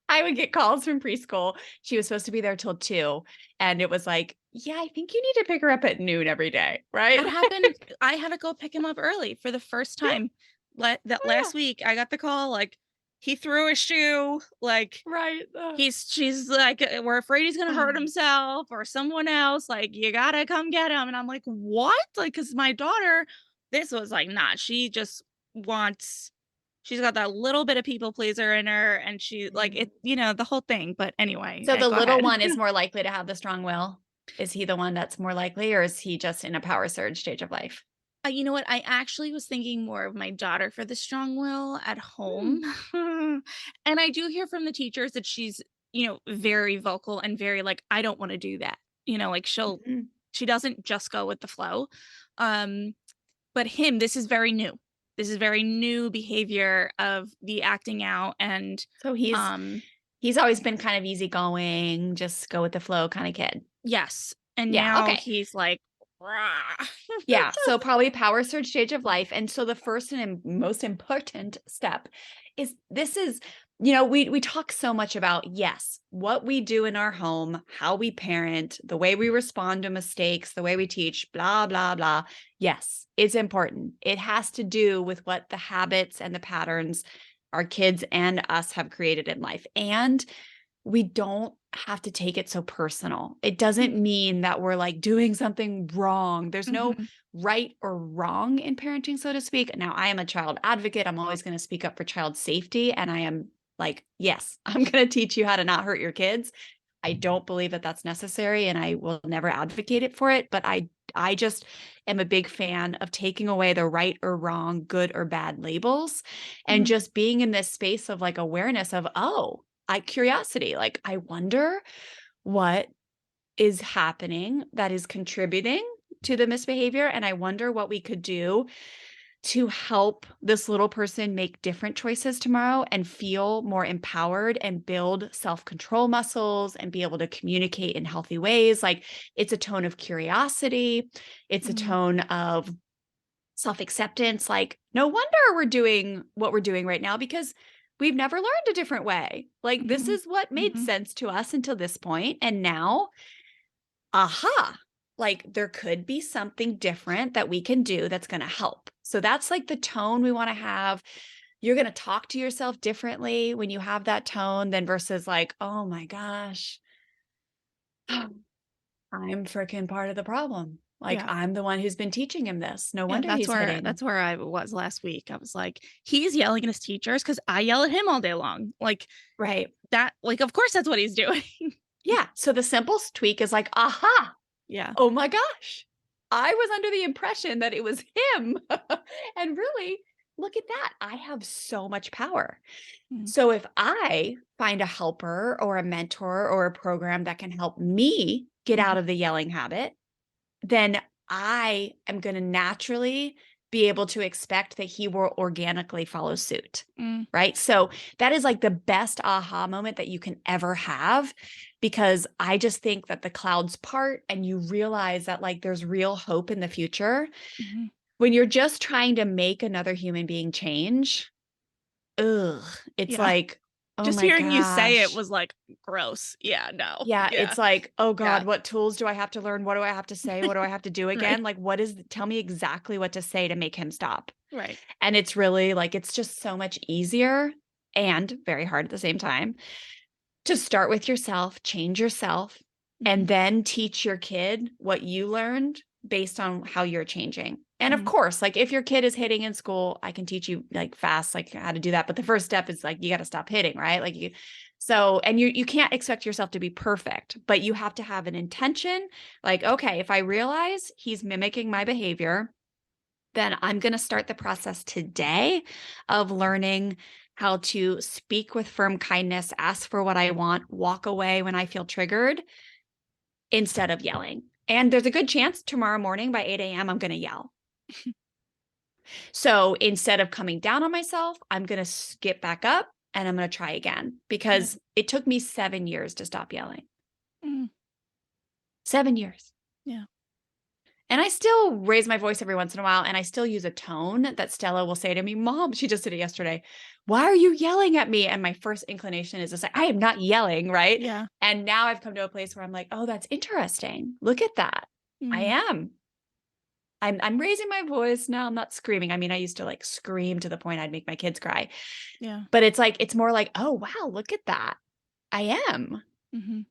[SPEAKER 2] I would get calls from preschool. She was supposed to be there till 2, and it was like, "Yeah, I think you need to pick her up at noon every day," right?
[SPEAKER 1] That happened. I had to go pick him up early for the first
[SPEAKER 2] Yeah,
[SPEAKER 1] time. That
[SPEAKER 2] oh, yeah.
[SPEAKER 1] last week, I got the call, like, he threw a shoe, like,
[SPEAKER 2] Right,
[SPEAKER 1] she's like, "We're afraid he's gonna hurt
[SPEAKER 2] ugh.
[SPEAKER 1] himself or someone else, like, you gotta come get him," and I'm like, "What?" Like, cause my daughter, this was like, nah, she just wants she's got that little bit of people pleaser in her, and she like
[SPEAKER 2] Mm.
[SPEAKER 1] it, the whole thing. But anyway,
[SPEAKER 2] So the
[SPEAKER 1] go
[SPEAKER 2] little
[SPEAKER 1] ahead.
[SPEAKER 2] one is more likely to have the strong will? Is he the one that's more likely, or is he just in a power surge stage of life?
[SPEAKER 1] You know what? I actually was thinking more of my daughter for the strong will at
[SPEAKER 2] Hmm.
[SPEAKER 1] home. And I do hear from the teachers that she's, very vocal and very like, I don't want to do that. Like
[SPEAKER 2] Mhm.
[SPEAKER 1] she doesn't just go with the flow. Um, but him, this is very new. This is very new behavior of the acting out and
[SPEAKER 2] So he's
[SPEAKER 1] um
[SPEAKER 2] he's always been kind of easygoing, just go with the flow kind of kid.
[SPEAKER 1] yes. And
[SPEAKER 2] Yeah,
[SPEAKER 1] now
[SPEAKER 2] okay.
[SPEAKER 1] he's like, "Rah."
[SPEAKER 2] Yeah, so probably power surge stage of life. And so the first and most important step is this is, we talk so much about, yes, what we do in our home, how we parent, the way we respond to mistakes, the way we teach, blah, blah, blah. Yes, it's important. It has to do with what the habits and the patterns our kids and us have created in life. And we don't have to take it so personal. It doesn't mean that we're like doing something wrong. There's no
[SPEAKER 1] Mhm.
[SPEAKER 2] right or wrong in parenting, so to speak. Now, I am a child advocate. I'm always going to speak up for child safety. And I am like, yes, I'm going to teach you how to not hurt your kids. I don't believe that that's necessary and I will never advocate it for it, but I just am a big fan of taking away the right or wrong, good or bad labels and
[SPEAKER 1] Mhm.
[SPEAKER 2] just being in this space of like awareness of, oh, curiosity, like I wonder what is happening that is contributing to the misbehavior and I wonder what we could do to help this little person make different choices tomorrow and feel more empowered and build self-control muscles and be able to communicate in healthy ways. Like it's a tone of curiosity, it's a
[SPEAKER 1] Mhm.
[SPEAKER 2] tone of self-acceptance. Like no wonder we're doing what we're doing right now because we've never learned a different way. Like this
[SPEAKER 1] Mhm.
[SPEAKER 2] is what made
[SPEAKER 1] Mhm.
[SPEAKER 2] sense to us until this point, and now aha, like there could be something different that we can do that's going to help. So that's like the tone we want to have. You're going to talk to yourself differently when you have that tone than versus like, oh my gosh, I'm freaking part of the problem. Like
[SPEAKER 1] Yeah.
[SPEAKER 2] I'm the one who's been teaching him this. No
[SPEAKER 1] Yeah,
[SPEAKER 2] wonder he's hitting.
[SPEAKER 1] that's where I was last week. I was like, he's yelling at his teachers because I yell at him all day long. Like
[SPEAKER 2] Right.
[SPEAKER 1] that, like, of course that's what he's doing.
[SPEAKER 2] Yeah. So the simple tweak is like, aha,
[SPEAKER 1] Yeah.
[SPEAKER 2] oh my gosh, I was under the impression that it was him. And really, look at that. I have so much power.
[SPEAKER 1] Mhm.
[SPEAKER 2] So if I find a helper or a mentor or a program that can help me get out
[SPEAKER 1] Mhm.
[SPEAKER 2] of the yelling habit, then I am going to naturally be able to expect that he will organically follow suit.
[SPEAKER 1] Mm.
[SPEAKER 2] Right. So that is like the best aha moment that you can ever have because I just think that the clouds part and you realize that like there's real hope in the future.
[SPEAKER 1] Mhm.
[SPEAKER 2] When you're just trying to make another human being change, ugh, it's
[SPEAKER 1] Yeah.
[SPEAKER 2] like, oh
[SPEAKER 1] Just
[SPEAKER 2] my
[SPEAKER 1] hearing you say it
[SPEAKER 2] gosh.
[SPEAKER 1] was like gross. Yeah, no.
[SPEAKER 2] Yeah,
[SPEAKER 1] Yeah.
[SPEAKER 2] it's like, "Oh
[SPEAKER 1] Yeah.
[SPEAKER 2] god, what tools do I have to learn? What do I have to say? What do I have to do
[SPEAKER 1] Right.
[SPEAKER 2] again? Like, tell me exactly what to say to make him stop."
[SPEAKER 1] Right.
[SPEAKER 2] And it's really like, it's just so much easier and very hard at the same time to start with yourself, change yourself, and
[SPEAKER 1] Mhm.
[SPEAKER 2] then teach your kid what you learned based on how you're changing. And of
[SPEAKER 1] Mhm.
[SPEAKER 2] course, like if your kid is hitting in school, I can teach you like fast, like how to do that. But the first step is like you got to stop hitting, right? Like and you can't expect yourself to be perfect, but you have to have an intention. Like, okay, if I realize he's mimicking my behavior, then I'm going to start the process today of learning how to speak with firm kindness, ask for what I want, walk away when I feel triggered instead of yelling. And there's a good chance tomorrow morning by 8 a.m., I'm going to yell. So instead of coming down on myself, I'm going to skip back up and I'm going to try again
[SPEAKER 1] Yeah.
[SPEAKER 2] because it took me 7 years to stop yelling.
[SPEAKER 1] Mm.
[SPEAKER 2] 7 years.
[SPEAKER 1] Yeah.
[SPEAKER 2] And I still raise my voice every once in a while, and I still use a tone that Stella will say to me, Mom, she just did it yesterday. Why are you yelling at me? And my first inclination is to say, I am not yelling, right?
[SPEAKER 1] Yeah.
[SPEAKER 2] And now I've come to a place where I'm like, oh, that's interesting. Look at that. I
[SPEAKER 1] Mm.
[SPEAKER 2] am. I'm raising my voice now. I'm not screaming. I mean, I used to like scream to the point I'd make my kids cry.
[SPEAKER 1] Yeah.
[SPEAKER 2] But it's like, it's more like, oh, wow, look at that. I am.
[SPEAKER 1] Mhm.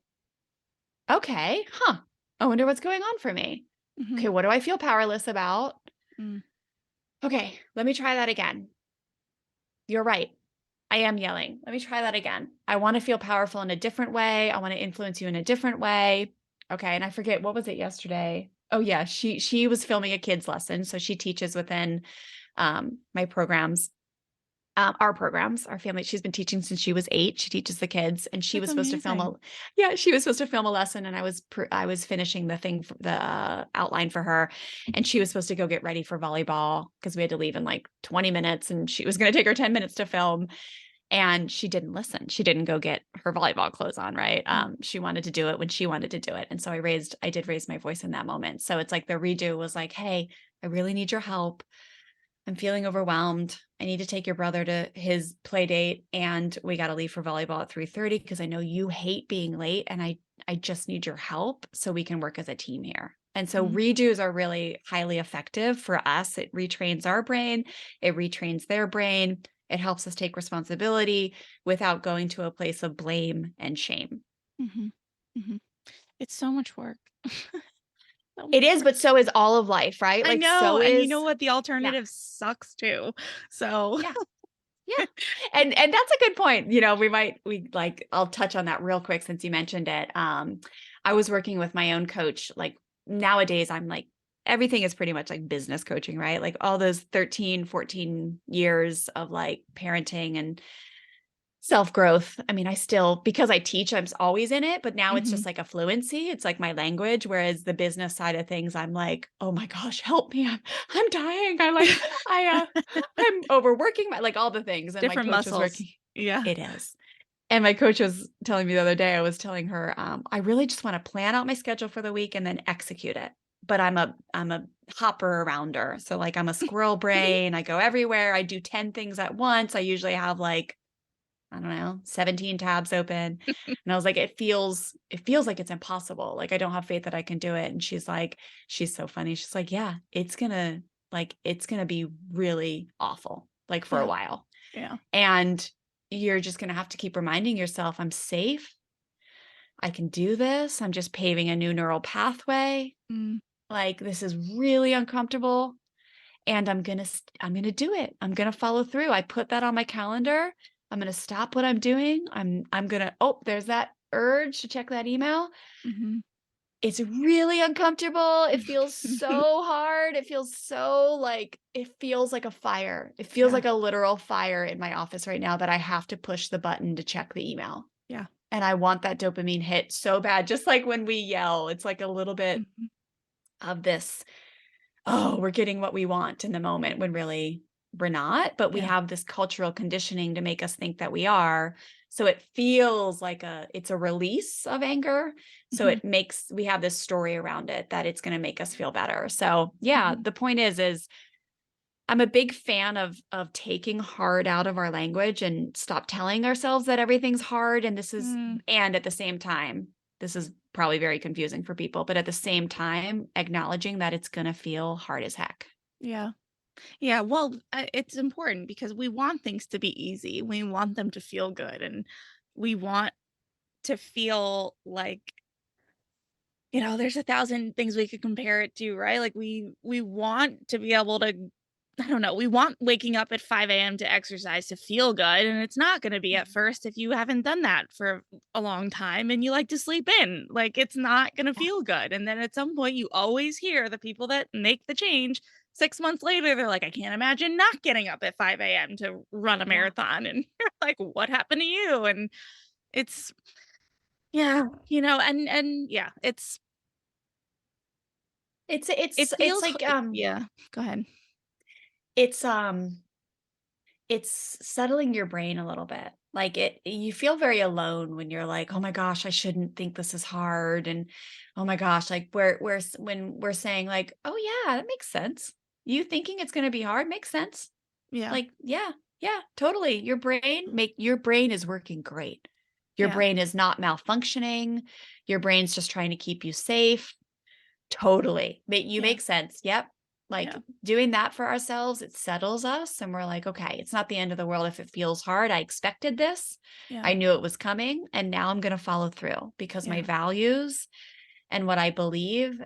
[SPEAKER 2] Okay. Huh. I wonder what's going on for me.
[SPEAKER 1] Mhm.
[SPEAKER 2] Okay. What do I feel powerless about?
[SPEAKER 1] Mm.
[SPEAKER 2] Okay, let me try that again. You're right. I am yelling. Let me try that again. I want to feel powerful in a different way. I want to influence you in a different way. Okay, and I forget what was it yesterday? Oh yeah, she was filming a kids lesson, so she teaches within my programs, our programs, our family. She's been teaching since she was 8. She teaches the kids, and she
[SPEAKER 1] That's
[SPEAKER 2] was supposed to film
[SPEAKER 1] amazing.
[SPEAKER 2] a yeah, she was supposed to film a lesson, and I was finishing the thing for the outline for her, and she was supposed to go get ready for volleyball because we had to leave in like 20 minutes, and she was going to take her 10 minutes to film, and she didn't listen. She didn't go get her volleyball clothes on, right?
[SPEAKER 1] Mm,
[SPEAKER 2] She wanted to do it when she wanted to do it. And so I did raise my voice in that moment. So it's like the redo was like, hey, I really need your help. I'm feeling overwhelmed. I need to take your brother to his play date and we got to leave for volleyball at 3:30 because I know you hate being late and I just need your help so we can work as a team here. And so
[SPEAKER 1] mm,
[SPEAKER 2] redos are really highly effective for us. It retrains our brain, it retrains their brain. It helps us take responsibility without going to a place of blame and shame.
[SPEAKER 1] mhm, mhm. It's so much work. So
[SPEAKER 2] It
[SPEAKER 1] much
[SPEAKER 2] is,
[SPEAKER 1] work.
[SPEAKER 2] but so is all of life, right?
[SPEAKER 1] I
[SPEAKER 2] Like
[SPEAKER 1] know,
[SPEAKER 2] so
[SPEAKER 1] and you know
[SPEAKER 2] is
[SPEAKER 1] what? The
[SPEAKER 2] yeah.
[SPEAKER 1] alternative sucks too. So
[SPEAKER 2] Yeah. Yeah. And that's a good point. We like I'll touch on that real quick since you mentioned it. I was working with my own coach. Like nowadays I'm like everything is pretty much like business coaching, right? Like all those 13, 14 years of like parenting and self-growth. I mean, I still because I teach, always in it, but now it's
[SPEAKER 1] mhm.
[SPEAKER 2] just like a fluency. It's like my language. Whereas the business side of things, I'm like, oh my gosh, help me. I'm dying. I'm overworking my like all the things. And my
[SPEAKER 1] Different
[SPEAKER 2] coach was
[SPEAKER 1] muscles.
[SPEAKER 2] working.
[SPEAKER 1] Yeah.
[SPEAKER 2] It is. And my coach was telling me the other day, I was telling her, I really just want to plan out my schedule for the week and then execute it. But I'm a hopper arounder. So like I'm a squirrel brain. I go everywhere. I do 10 things at once. I usually have like I don't know, 17 tabs open. And I was like, it feels like it's impossible. Like I don't have faith that I can do it. And she's so funny. She's like, yeah, it's gonna be really awful, like for a
[SPEAKER 1] Yeah,
[SPEAKER 2] while.
[SPEAKER 1] yeah.
[SPEAKER 2] And you're just gonna have to keep reminding yourself, I'm safe. I can do this. I'm just paving a new neural pathway.
[SPEAKER 1] Mm,
[SPEAKER 2] Like this is really uncomfortable and I'm going to do it. I'm going to follow through. I put that on my calendar. I'm going to stop what I'm doing. I'm going to oh, there's that urge to check that email.
[SPEAKER 1] mhm.
[SPEAKER 2] It's really uncomfortable. It feels so hard. It feels like a fire. It feels
[SPEAKER 1] Yeah,
[SPEAKER 2] like a literal fire in my office right now that I have to push the button to check the email.
[SPEAKER 1] yeah.
[SPEAKER 2] And I want that dopamine hit so bad. Just like when we yell, it's like a little bit
[SPEAKER 1] Mhm.
[SPEAKER 2] of this oh, we're getting what we want in the moment when really we're not, but we
[SPEAKER 1] Yeah.
[SPEAKER 2] have this cultural conditioning to make us think that we are. So it feels like it's a release of anger. So
[SPEAKER 1] Mhm,
[SPEAKER 2] we have this story around it that it's going to make us feel better. So yeah,
[SPEAKER 1] mhm.
[SPEAKER 2] the point is I'm a big fan of taking hard out of our language and stop telling ourselves that everything's hard.
[SPEAKER 1] Mm,
[SPEAKER 2] And at the same time, this is probably very confusing for people, but at the same time, acknowledging that it's going to feel hard as heck.
[SPEAKER 1] yeah. Yeah, well, it's important because we want things to be easy. We want them to feel good, and we want to feel like, there's a thousand things we could compare it to, right? Like we want to be able to I don't know, we want waking up at 5 a.m. to exercise to feel good, and it's not gonna be at
[SPEAKER 2] Mhm.
[SPEAKER 1] first if you haven't done that for a long time and you like to sleep in. Like, it's not gonna
[SPEAKER 2] Yeah.
[SPEAKER 1] feel good, and then at some point, you always hear the people that make the change, 6 months later, they're like, "I can't imagine not getting up at 5 a.m. to run a
[SPEAKER 2] Yeah.
[SPEAKER 1] marathon," and you're like, "What happened to you?" And it's yeah, yeah, it
[SPEAKER 2] It's
[SPEAKER 1] feels
[SPEAKER 2] like
[SPEAKER 1] yeah, go ahead.
[SPEAKER 2] it's it's settling your brain a little bit. Like you feel very alone when you're like, "Oh my gosh, I shouldn't think this is hard." And oh my gosh, like when we're saying like, "Oh yeah, that makes sense." You thinking it's going to be hard makes sense.
[SPEAKER 1] Yeah,
[SPEAKER 2] Like, yeah, yeah, totally. Your brain is working great. Your
[SPEAKER 1] yeah,
[SPEAKER 2] brain is not malfunctioning. Your brain's just trying to keep you safe. Totally. You
[SPEAKER 1] yeah,
[SPEAKER 2] make sense. Yep.
[SPEAKER 1] yeah,
[SPEAKER 2] Like doing that for ourselves, it settles us and we're like, okay, it's not the end of the world if it feels hard. I expected this.
[SPEAKER 1] yeah,
[SPEAKER 2] I knew it was coming and now I'm going to follow through because my
[SPEAKER 1] yeah,
[SPEAKER 2] values and what I believe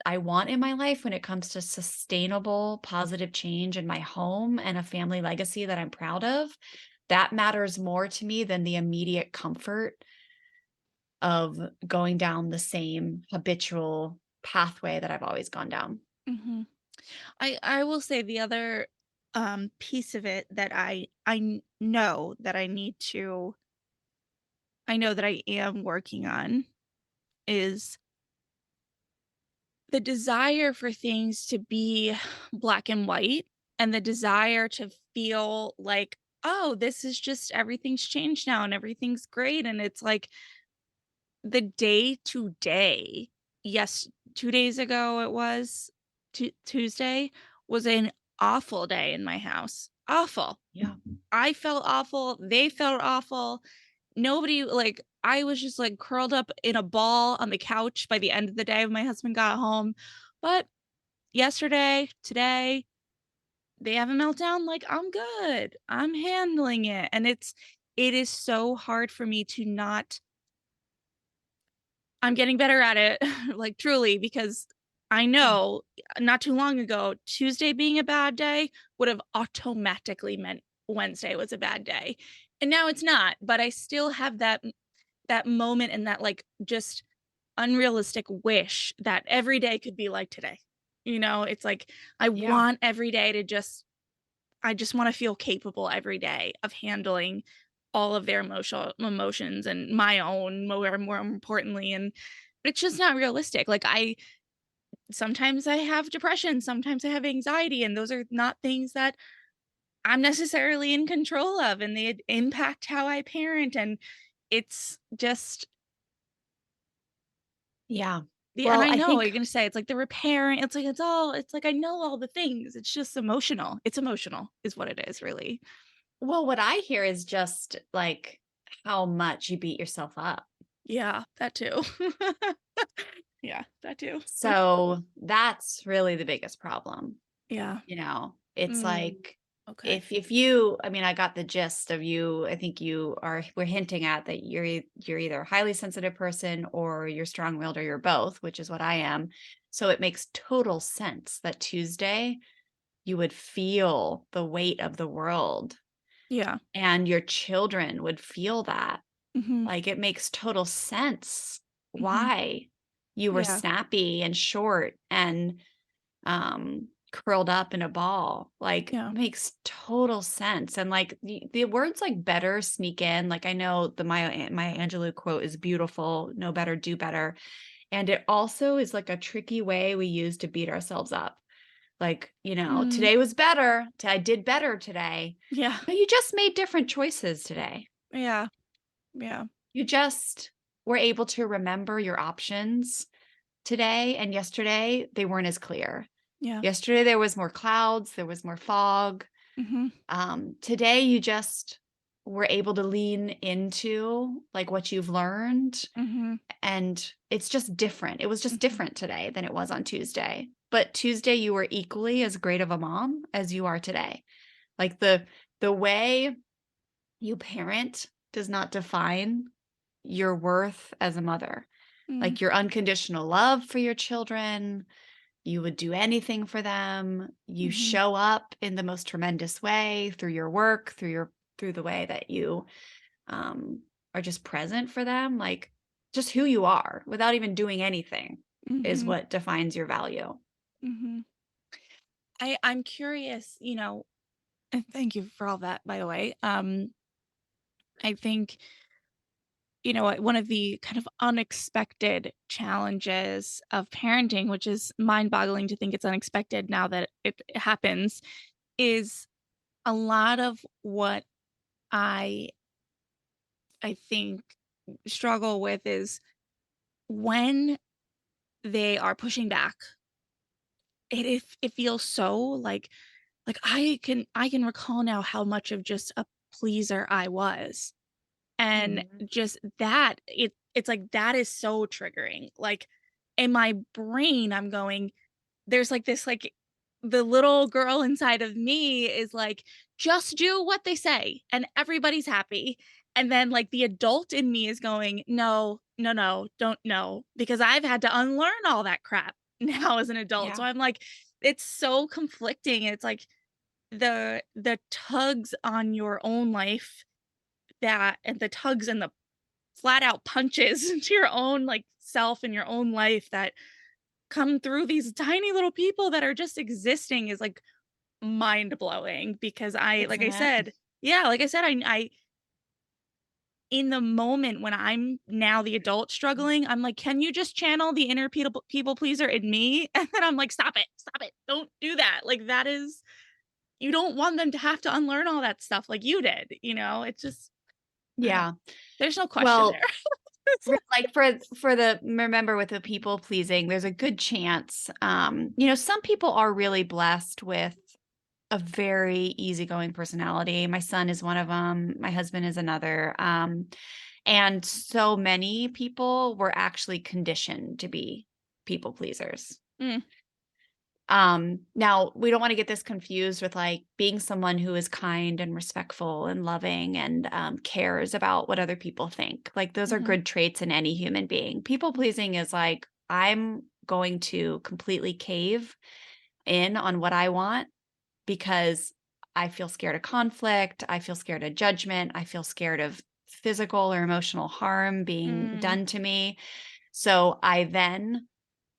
[SPEAKER 2] I want in my life when it comes to sustainable, positive change in my home and a family legacy that I'm proud of, that matters more to me than the immediate comfort of going down the same habitual pathway that I've always gone down.
[SPEAKER 1] Mhm. I will say the other, piece of it that know that I know that I am working on is the desire for things to be black and white, and the desire to feel like, "Oh, this is just everything's changed now and everything's great," and it's like the day to day. Yes, 2 days ago it was, Tuesday was an awful day in my house. Awful.
[SPEAKER 2] Yeah.
[SPEAKER 1] I felt awful, they felt awful. Nobody like, I was just, like, curled up in a ball on the couch by the end of the day when my husband got home. But yesterday, today, they have a meltdown, like, I'm good. I'm handling it, and it is so hard for me to not. I'm getting better at it, like, truly, because I
[SPEAKER 2] Yeah.
[SPEAKER 1] know not too long ago, Tuesday being a bad day would have automatically meant Wednesday was a bad day, and now it's not, but I still have that moment and that, like, just unrealistic wish that every day could be like today. You know, it's like I
[SPEAKER 2] Yeah.
[SPEAKER 1] want every day to just I just wanna feel capable every day of handling all of their emotions and my own more importantly, and it's just not realistic. Like, I sometimes I have depression, sometimes I have anxiety, and those are not things that I'm necessarily in control of, and they impact how I parent, and it's just.
[SPEAKER 2] Yeah.
[SPEAKER 1] Yeah, and
[SPEAKER 2] Well,
[SPEAKER 1] I
[SPEAKER 2] I
[SPEAKER 1] know what
[SPEAKER 2] think
[SPEAKER 1] you're gonna say, it's like the repairing, it's like I know all the things, it's just emotional. It's emotional is what it is, really.
[SPEAKER 2] well, what I hear is just like how much you beat yourself up.
[SPEAKER 1] Yeah, that too. Yeah, that too.
[SPEAKER 2] So that's really the biggest problem.
[SPEAKER 1] Yeah.
[SPEAKER 2] It's
[SPEAKER 1] Mm,
[SPEAKER 2] like
[SPEAKER 1] okay.
[SPEAKER 2] if you, I mean, I got the gist of you. I think you are, we're hinting at that you're either a highly sensitive person or you're strong-willed or you're both, which is what I am. So it makes total sense that Tuesday you would feel the weight of the world
[SPEAKER 1] Yeah.
[SPEAKER 2] and your children would feel that.
[SPEAKER 1] Mhm,
[SPEAKER 2] Like, it makes total sense
[SPEAKER 1] mhm.
[SPEAKER 2] why you were
[SPEAKER 1] Yeah,
[SPEAKER 2] snappy and short and, curled up in a ball. Like,
[SPEAKER 1] yeah.
[SPEAKER 2] makes total sense, and, like, the words, like, better sneak in. Like, I know the Maya Angelou quote is beautiful, "Know better, do better," and it also is, like, a tricky way we use to beat ourselves up. Like,
[SPEAKER 1] Mm,
[SPEAKER 2] "Today was better. I did better today."
[SPEAKER 1] yeah,
[SPEAKER 2] No, you just made different choices today.
[SPEAKER 1] yeah, yeah,
[SPEAKER 2] You just were able to remember your options today, and yesterday, they weren't as clear.
[SPEAKER 1] yeah.
[SPEAKER 2] Yesterday, there was more clouds, there was more fog.
[SPEAKER 1] Mhm,
[SPEAKER 2] Today, you just were able to lean into, like, what you've learned,
[SPEAKER 1] mhm,
[SPEAKER 2] and it's just different. It was just
[SPEAKER 1] mhm,
[SPEAKER 2] different today than it was on Tuesday. But Tuesday, you were equally as great of a mom as you are today. Like, the way you parent does not define your worth as a mother.
[SPEAKER 1] mm,
[SPEAKER 2] Like, your unconditional love for your children, you would do anything for them, you
[SPEAKER 1] mhm,
[SPEAKER 2] show up in the most tremendous way through your work, through the way that you, are just present for them, like, just who you are without even doing anything is
[SPEAKER 1] mhm,
[SPEAKER 2] what defines your value.
[SPEAKER 1] mhm. I'm curious, and thank you for all that, by the way. I think, one of the kind of unexpected challenges of parenting, which is mind-boggling to think it's unexpected now that it happens, is a lot of what I I think struggle with is when they are pushing back, it feels so like I can recall now how much of just a pleaser I was. And
[SPEAKER 2] Mhm.
[SPEAKER 1] just that, it's like that is so triggering. Like in my brain, I'm going, there's like this like the little girl inside of me is like, just do what they say and everybody's happy. And then like the adult in me is going, no, no, no, don't know, because I've had to unlearn all that crap. now as an adult. So
[SPEAKER 2] Yeah.
[SPEAKER 1] I'm like, it's so conflicting. It's like the tugs on your own life that and the tugs and the flat out punches into your own like self and your own life that come through these tiny little people that are just existing is like mind blowing because I like
[SPEAKER 2] Isn't
[SPEAKER 1] I
[SPEAKER 2] it?
[SPEAKER 1] said, yeah, like I said, I in the moment when I'm now the adult struggling, I'm like, can you just channel the inner people pleaser in me? And then I'm like, stop it, don't do that. Like that is you don't want them to have to unlearn all that stuff like you did. It's just I don't.
[SPEAKER 2] Yeah.
[SPEAKER 1] There's no question there.
[SPEAKER 2] Well, like for the remember with the people pleasing, there's a good chance, some people are really blessed with a very easygoing personality. My son is one of them. My husband is another. And so many people were actually conditioned to be people pleasers.
[SPEAKER 1] Mm,
[SPEAKER 2] Now we don't want to get this confused with like being someone who is kind and respectful and loving and cares about what other people think. Like those are
[SPEAKER 1] mhm,
[SPEAKER 2] good traits in any human being. People pleasing is like, I'm going to completely cave in on what I want because I feel scared of conflict. I feel scared of judgment. I feel scared of physical or emotional harm being
[SPEAKER 1] mm,
[SPEAKER 2] done to me. So I then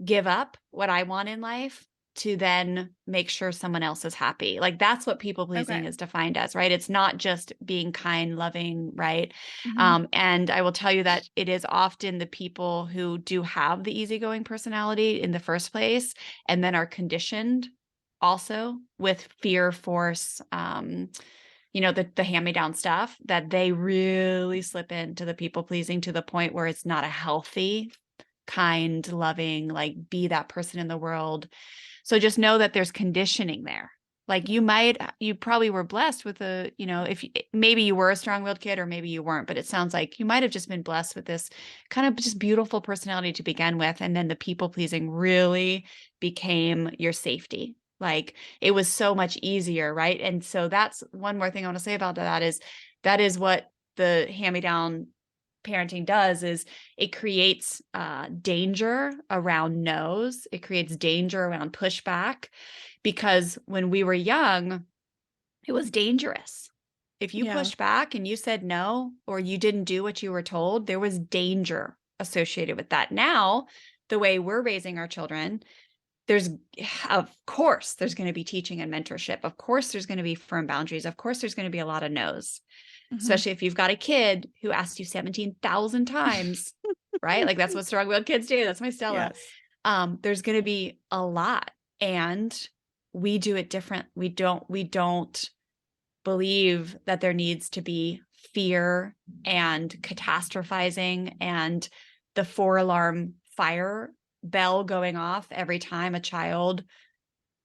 [SPEAKER 2] give up what I want in life to then make sure someone else is happy. Like that's what people pleasing
[SPEAKER 1] okay.
[SPEAKER 2] is defined as, right? It's not just being kind, loving, right?
[SPEAKER 1] Mhm,
[SPEAKER 2] And I will tell you that it is often the people who do have the easygoing personality in the first place and then are conditioned also with fear, force, the hand-me-down stuff that they really slip into the people pleasing to the point where it's not a healthy kind, loving, like be that person in the world. So just know that there's conditioning there. Like
[SPEAKER 1] yeah,
[SPEAKER 2] you probably were blessed with if maybe you were a strong-willed kid or maybe you weren't, but it sounds like you might have just been blessed with this kind of just beautiful personality to begin with. And then the people pleasing really became your safety. Like it was so much easier, right? And so that's one more thing I want to say about that is what the hand-me-down parenting does is it creates danger around no's. It creates danger around pushback because when we were young, it was dangerous. If you
[SPEAKER 1] yeah,
[SPEAKER 2] pushed back and you said no, or you didn't do what you were told, there was danger associated with that. Now, the way we're raising our children, there's of course there's going to be teaching and mentorship. Of course there's going to be firm boundaries. Of course there's going to be a lot of no's,
[SPEAKER 1] mhm,
[SPEAKER 2] especially if you've got a kid who asks you 17,000 times, right? Like that's what strong-willed kids do. That's my Stella.
[SPEAKER 1] yes,
[SPEAKER 2] There's going to be a lot, and we do it different. We don't believe that there needs to be fear and catastrophizing and the 4 alarm fire bell going off every time a child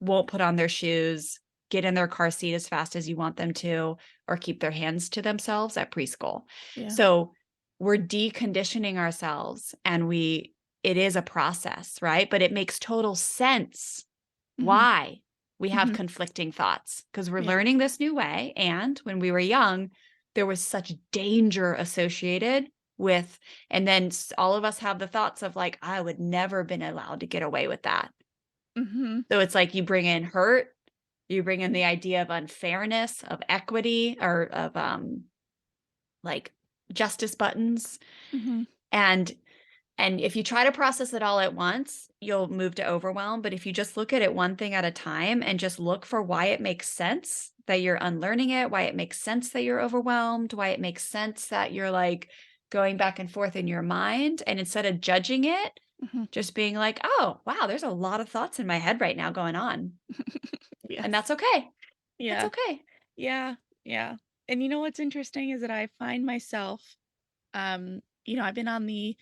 [SPEAKER 2] won't put on their shoes, get in their car seat as fast as you want them to, or keep their hands to themselves at preschool.
[SPEAKER 1] yeah,
[SPEAKER 2] So we're deconditioning ourselves it is a process, right? But it makes total sense
[SPEAKER 1] mhm,
[SPEAKER 2] why we have
[SPEAKER 1] mhm,
[SPEAKER 2] conflicting thoughts because we're
[SPEAKER 1] yeah,
[SPEAKER 2] learning this new way. And when we were young, there was such danger associated with, and then all of us have the thoughts of like, I would never been allowed to get away with that.
[SPEAKER 1] mhm,
[SPEAKER 2] So it's like you bring in hurt, you bring in the idea of unfairness, of equity, or of like justice buttons.
[SPEAKER 1] mhm,
[SPEAKER 2] And if you try to process it all at once, you'll move to overwhelm. But if you just look at it one thing at a time and just look for why it makes sense that you're unlearning it, why it makes sense that you're overwhelmed, why it makes sense that you're like going back and forth in your mind. And instead of judging it,
[SPEAKER 1] mhm,
[SPEAKER 2] just being like, oh, wow, there's a lot of thoughts in my head right now going on. And
[SPEAKER 1] yes,
[SPEAKER 2] that's okay. That's
[SPEAKER 1] yeah,
[SPEAKER 2] okay.
[SPEAKER 1] yeah, yeah. And you know what's interesting is that I find myself, I've been on the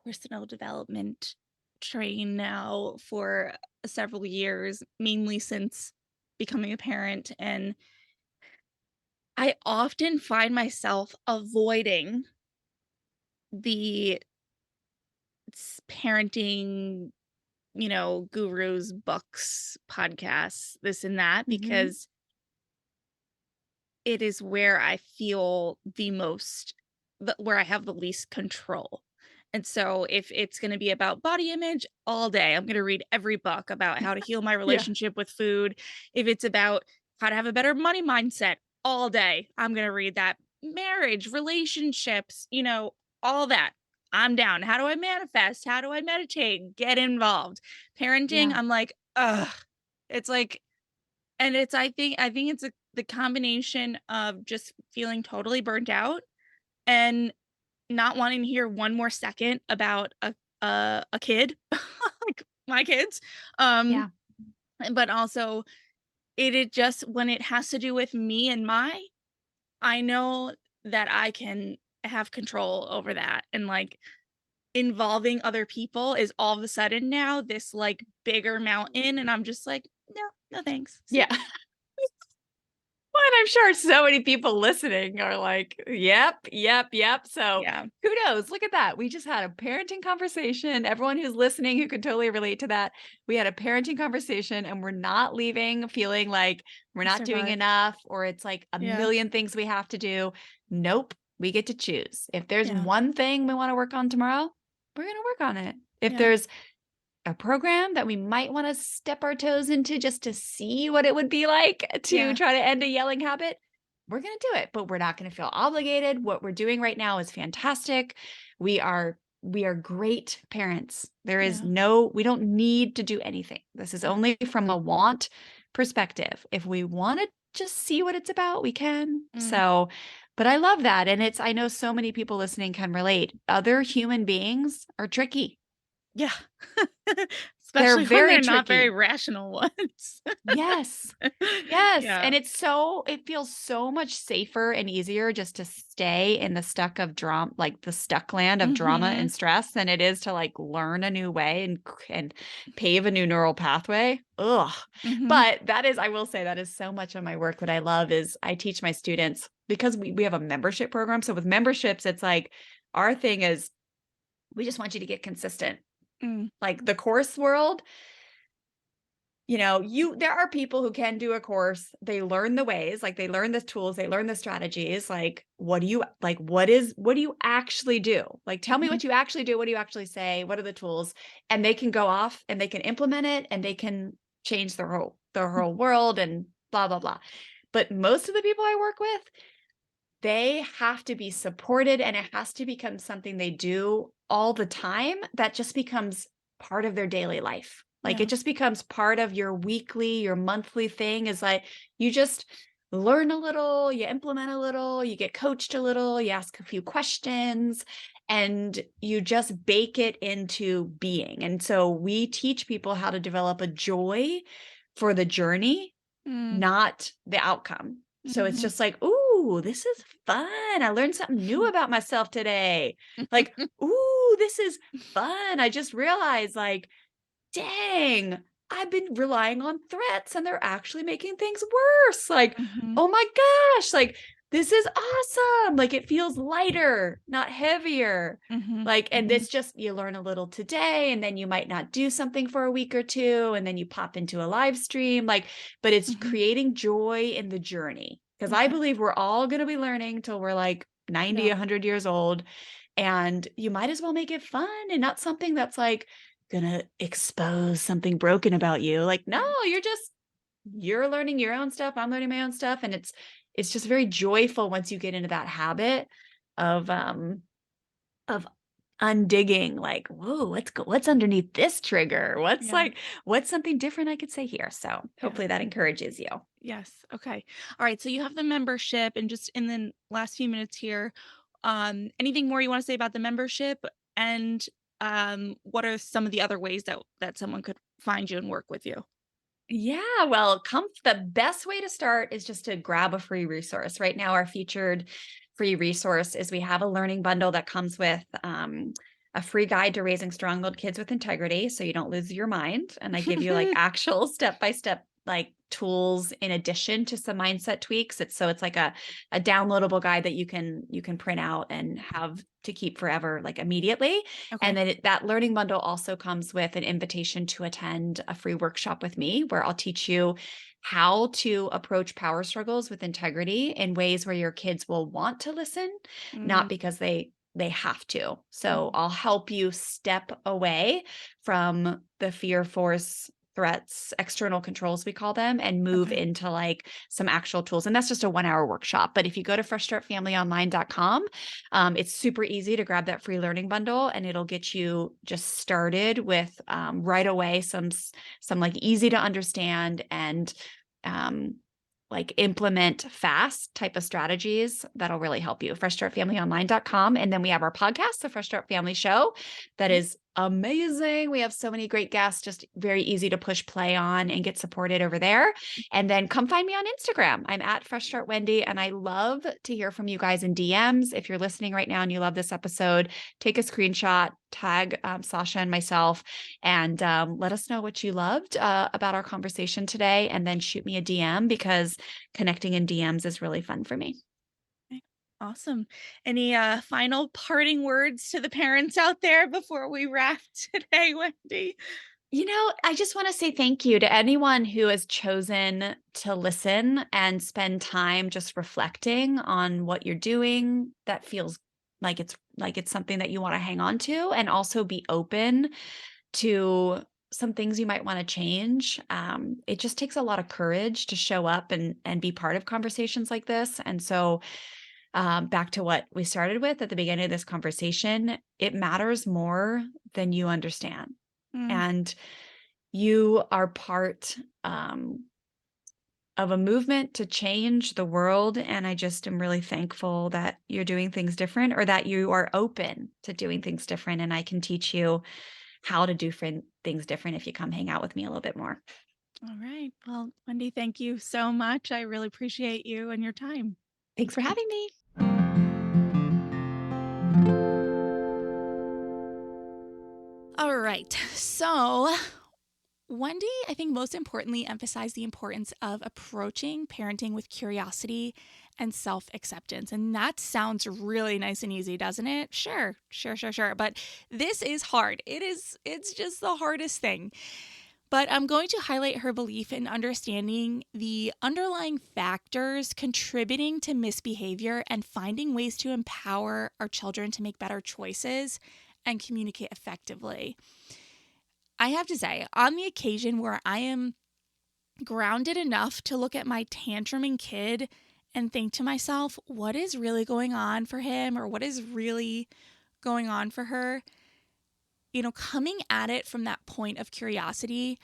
[SPEAKER 1] personal development train now for several years, mainly since becoming a parent, and I often find myself avoiding the parenting, gurus, books, podcasts, this and that,
[SPEAKER 2] Mhm.
[SPEAKER 1] because it is where I feel where I have the least control. And so if it's going to be about body image all day, I'm going to read every book about how to heal my
[SPEAKER 2] Yeah.
[SPEAKER 1] relationship with food. If it's about how to have a better money mindset all day, I'm going to read that. Marriage, relationships, all that. I'm down. How do I manifest? How do I meditate? Get involved. Parenting,
[SPEAKER 2] Yeah.
[SPEAKER 1] I'm like, ugh. It's like, and I think it's the combination of just feeling totally burnt out and not wanting to hear one more second about a kid, like my kids, um,
[SPEAKER 2] Yeah.
[SPEAKER 1] but also it just when it has to do with me and I know that I can have control over that, and, like, involving other people is all of a sudden now this, like, bigger mountain, and I'm just like, "No, no thanks. See
[SPEAKER 2] Yeah. Well, and I'm sure so many people listening are like, yep, yep, yep. So
[SPEAKER 1] yeah,
[SPEAKER 2] kudos. Look at that. We just had a parenting conversation. Everyone who's listening who can totally relate to that. We had a parenting conversation and we're not leaving feeling like we're
[SPEAKER 1] I
[SPEAKER 2] not doing
[SPEAKER 1] survived."
[SPEAKER 2] enough or it's like a
[SPEAKER 1] Yeah,
[SPEAKER 2] million things we have to do. Nope. We get to choose. If there's
[SPEAKER 1] yeah,
[SPEAKER 2] one thing we want to work on tomorrow, we're going to work on it. If
[SPEAKER 1] yeah,
[SPEAKER 2] there's a program that we might want to step our toes into just to see what it would be like to
[SPEAKER 1] yeah,
[SPEAKER 2] try to end a yelling habit, we're going to do it, but we're not going to feel obligated. What we're doing right now is fantastic. We are great parents. There is
[SPEAKER 1] yeah,
[SPEAKER 2] no we don't need to do anything. This is
[SPEAKER 1] yeah,
[SPEAKER 2] only from a want perspective. If we want to just see what it's about, we can.
[SPEAKER 1] mm,
[SPEAKER 2] So, but I love that and I know so many people listening can relate. Other human beings are tricky.
[SPEAKER 1] yeah.
[SPEAKER 2] They're
[SPEAKER 1] Especially when
[SPEAKER 2] very
[SPEAKER 1] they're not very
[SPEAKER 2] tricky.
[SPEAKER 1] rational ones.
[SPEAKER 2] Yes. Yes,
[SPEAKER 1] Yeah.
[SPEAKER 2] and it feels so much safer and easier just to stay in the stuck of drama, like the stuck land of drama
[SPEAKER 1] Mhm,
[SPEAKER 2] and stress than it is to like learn a new way and pave a new neural pathway. Ugh.
[SPEAKER 1] mhm,
[SPEAKER 2] But that is, I will say that is so much of my work that I love is I teach my students because we have a membership program. So with memberships, it's like our thing is we just want you to get consistent.
[SPEAKER 1] mm,
[SPEAKER 2] Like the course world, there are people who can do a course, they learn the ways, like they learn the tools, they learn the strategies, like what do you actually do? Like tell me
[SPEAKER 1] mhm,
[SPEAKER 2] what you actually do, what do you actually say, what are the tools? And they can go off and they can implement it and they can change their whole world and blah blah blah. But most of the people I work with, they have to be supported and it has to become something they do all the time that just becomes part of their daily life. Like it
[SPEAKER 1] yeah,
[SPEAKER 2] just becomes part of your weekly, your monthly thing is like you just learn a little, you implement a little, you get coached a little, you ask a few questions, and you just bake it into being. And so we teach people how to develop a joy for the journey,
[SPEAKER 1] mm,
[SPEAKER 2] not the outcome. So it's
[SPEAKER 1] mhm,
[SPEAKER 2] just like, "Ooh, this is fun. I learned something new about myself today." Like, "Ooh, this is fun. I just realized like, dang, I've been relying on threats and they're actually making things worse. Like,
[SPEAKER 1] mhm,
[SPEAKER 2] oh my gosh, like this is awesome. Like it feels lighter, not heavier.
[SPEAKER 1] mhm,
[SPEAKER 2] Like, and
[SPEAKER 1] mhm,
[SPEAKER 2] this just you learn a little today, and then you might not do something for a week or two, and then you pop into a live stream. Like, but it's
[SPEAKER 1] mhm.
[SPEAKER 2] creating joy in the journey. Because I
[SPEAKER 1] Okay.
[SPEAKER 2] believe we're all going to be learning till we're like 90,
[SPEAKER 1] Yeah,
[SPEAKER 2] 100 years old. And you might as well make it fun and not something that's like, gonna expose something broken about you. Like, no,
[SPEAKER 1] yeah,
[SPEAKER 2] you're learning your own stuff. I'm learning my own stuff. And it's just very joyful once you get into that habit of of undigging like, whoa, what's underneath this trigger?
[SPEAKER 1] yeah,
[SPEAKER 2] What's something different I could say here? So
[SPEAKER 1] yeah.
[SPEAKER 2] hopefully that encourages you.
[SPEAKER 1] Yes, okay. Alright, so you have the membership and just in the last few minutes here, anything more you wanna say about the membership? And, what are some of the other ways that someone could find you and work with you?
[SPEAKER 2] Yeah, well, the best way to start is just to grab a free resource. Right now, our featured free resource is we have a learning bundle that comes with a free guide to raising strong-willed kids with integrity, so you don't lose your mind. And I give you like actual step-by-step like tools in addition to some mindset tweaks. It's like a downloadable guide that you can print out and have to keep forever, like immediately. And
[SPEAKER 1] Okay.
[SPEAKER 2] then that learning bundle also comes with an invitation to attend a free workshop with me where I'll teach you how to approach power struggles with integrity in ways where your kids will want to listen, not
[SPEAKER 1] Mm,
[SPEAKER 2] because they they have to. So
[SPEAKER 1] Mhm.
[SPEAKER 2] I'll help you step away from the fear, force, threats, external controls, we call them, and move
[SPEAKER 1] Okay.
[SPEAKER 2] into like some actual tools. And that's just a 1 hour workshop. But if you go to freshstartfamilyonline.com, it's super easy to grab that free learning bundle, and it'll get you just started with right away some like easy to understand and um, like implement fast type of strategies that'll really help you. freshstartfamilyonline.com. And then we have our podcast, the Fresh Start Family Show, that
[SPEAKER 1] Okay.
[SPEAKER 2] is amazing. We have so many great guests, just very easy to push play on and get supported over there. And then come find me on Instagram. I'm at Fresh Start Wendy, and I love to hear from you guys in DMs. If you're listening right now and you love this episode, take a screenshot, tag Sasha and myself, and let us know what you loved about our conversation today. And then shoot me a DM, because connecting in DMs is really fun for me.
[SPEAKER 1] Okay. Awesome. Any final parting words to the parents out there before we wrap today, Wendy?
[SPEAKER 2] I just want to say thank you to anyone who has chosen to listen and spend time just reflecting on what you're doing that feels like it's something that you want to hang on to, and also be open to some things you might want to change. It just takes a lot of courage to show up and be part of conversations like this. And so, back to what we started with at the beginning of this conversation, it matters more than you understand.
[SPEAKER 1] Mm.
[SPEAKER 2] And you are part of a movement to change the world. And I just am really thankful that you're doing things different, or that you are open to doing things different. And I can teach you how to do things different if you come hang out with me a little bit more.
[SPEAKER 1] All right. Well, Wendy, thank you so much. I really appreciate you and your time.
[SPEAKER 2] Thanks for having me.
[SPEAKER 1] All right. So, Wendy, I think most importantly, emphasized the importance of approaching parenting with curiosity and self acceptance. And that sounds really nice and easy, doesn't it? Sure, sure, sure, sure. But this is hard. It's just the hardest thing. But I'm going to highlight her belief in understanding the underlying factors contributing to misbehavior and finding ways to empower our children to make better choices and communicate effectively. I have to say, on the occasion where I am grounded enough to look at my tantruming kid and think to myself, what is really going on for him, or what is really going on for her? Coming at it from that point of curiosity,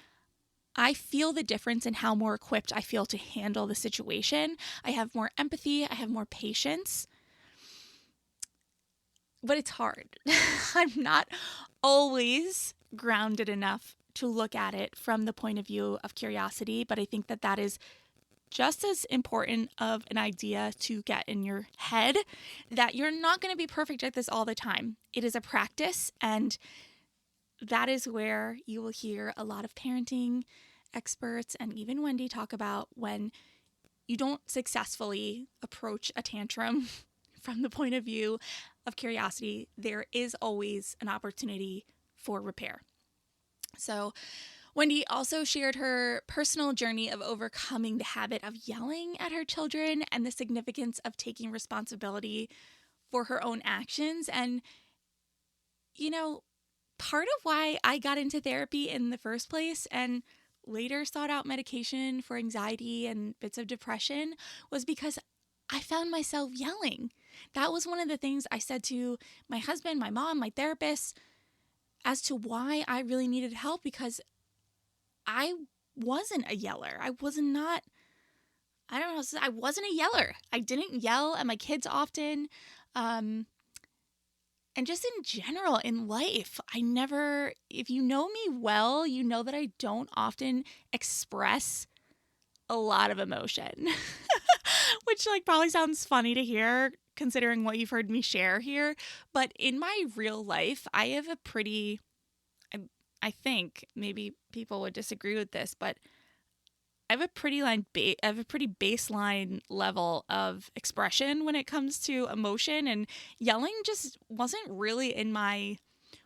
[SPEAKER 1] I feel the difference in how more equipped I feel to handle the situation. I have more empathy, I have more patience, but it's hard. I'm not always grounded enough to look at it from the point of view of curiosity, but I think that that is just as important of an idea to get in your head, that you're not going to be perfect at this all the time. It is a practice, and that is where you will hear a lot of parenting experts and even Wendy talk about when you don't successfully approach a tantrum from the point of view of curiosity, there is always an opportunity for repair. So, Wendy also shared her personal journey of overcoming the habit of yelling at her children and the significance of taking responsibility for her own actions. And, you know, part of why I got into therapy in the first place and later sought out medication for anxiety and bits of depression was because I found myself yelling. That was one of the things I said to my husband, my mom, my therapist, as to why I really needed help, because I wasn't a yeller. I was not, I don't know, I wasn't a yeller. I didn't yell at my kids often. Um, and just in general in life, I never, if you know me well, you know that I don't often express a lot of emotion, which like probably sounds funny to hear considering what you've heard me share here. But in my real life, I have a pretty, I, I think maybe people would disagree with this, but I have a I have a pretty baseline level of expression when it comes to emotion, and yelling just wasn't really in my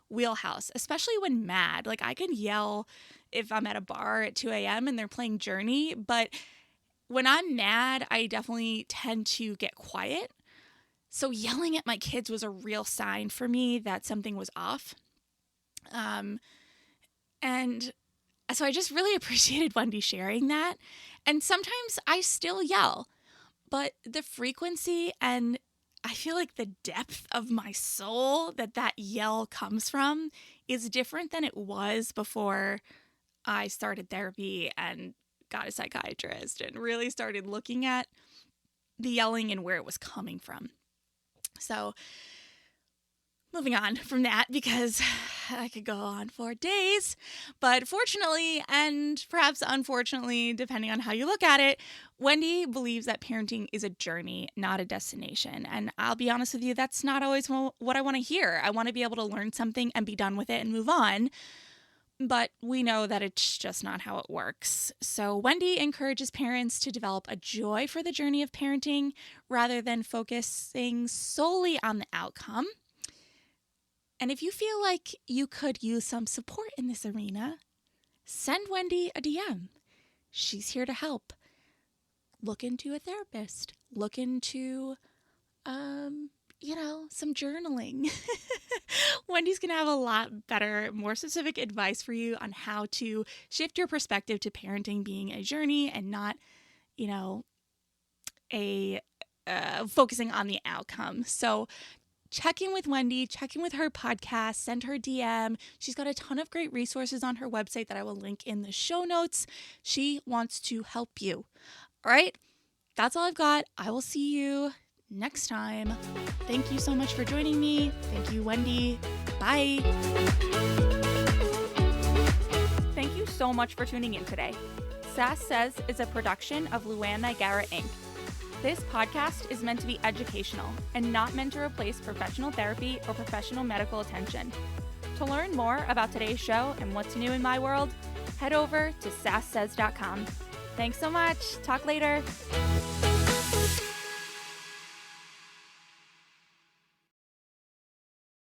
[SPEAKER 1] wheelhouse, especially when mad. Like I can yell if I'm at a bar at 2 a.m. and they're playing Journey, but when I'm mad, I definitely tend to get quiet. So yelling at my kids was a real sign for me that something was off. And so I just really appreciated Wendy sharing that. And sometimes I still yell, but the frequency and I feel like the depth of my soul that yell comes from is different than it was before I started therapy and got a psychiatrist and really started looking at the yelling and where it was coming from. So moving on from that, because I could go on for days, but fortunately, and perhaps unfortunately, depending on how you look at it, Wendy believes that parenting is a journey, not a destination. And I'll be honest with you, that's not always what I want to hear. I want to be able to learn something and be done with it and move on. But we know that it's just not how it works. So Wendy encourages parents to develop a joy for the journey of parenting rather than focusing solely on the outcome. And if you feel like you could use some support in this arena, send Wendy a DM. She's here to help. Look into a therapist. Look into, some journaling. Wendy's going to have a lot better, more specific advice for you on how to shift your perspective to parenting being a journey and not, focusing on the outcome. So check in with Wendy, check in with her podcast, send her a DM. She's got a ton of great resources on her website that I will link in the show notes. She wants to help you. All right, that's all I've got. I will see you next time. Thank you so much for joining me. Thank you, Wendy. Bye. Thank you so much for tuning in today. Sass Says is a production of Luann Nigara, Inc. This podcast is meant to be educational and not meant to replace professional therapy or professional medical attention. To learn more about today's show and what's new in my world, head over to sasssays.com. Thanks so much. Talk later.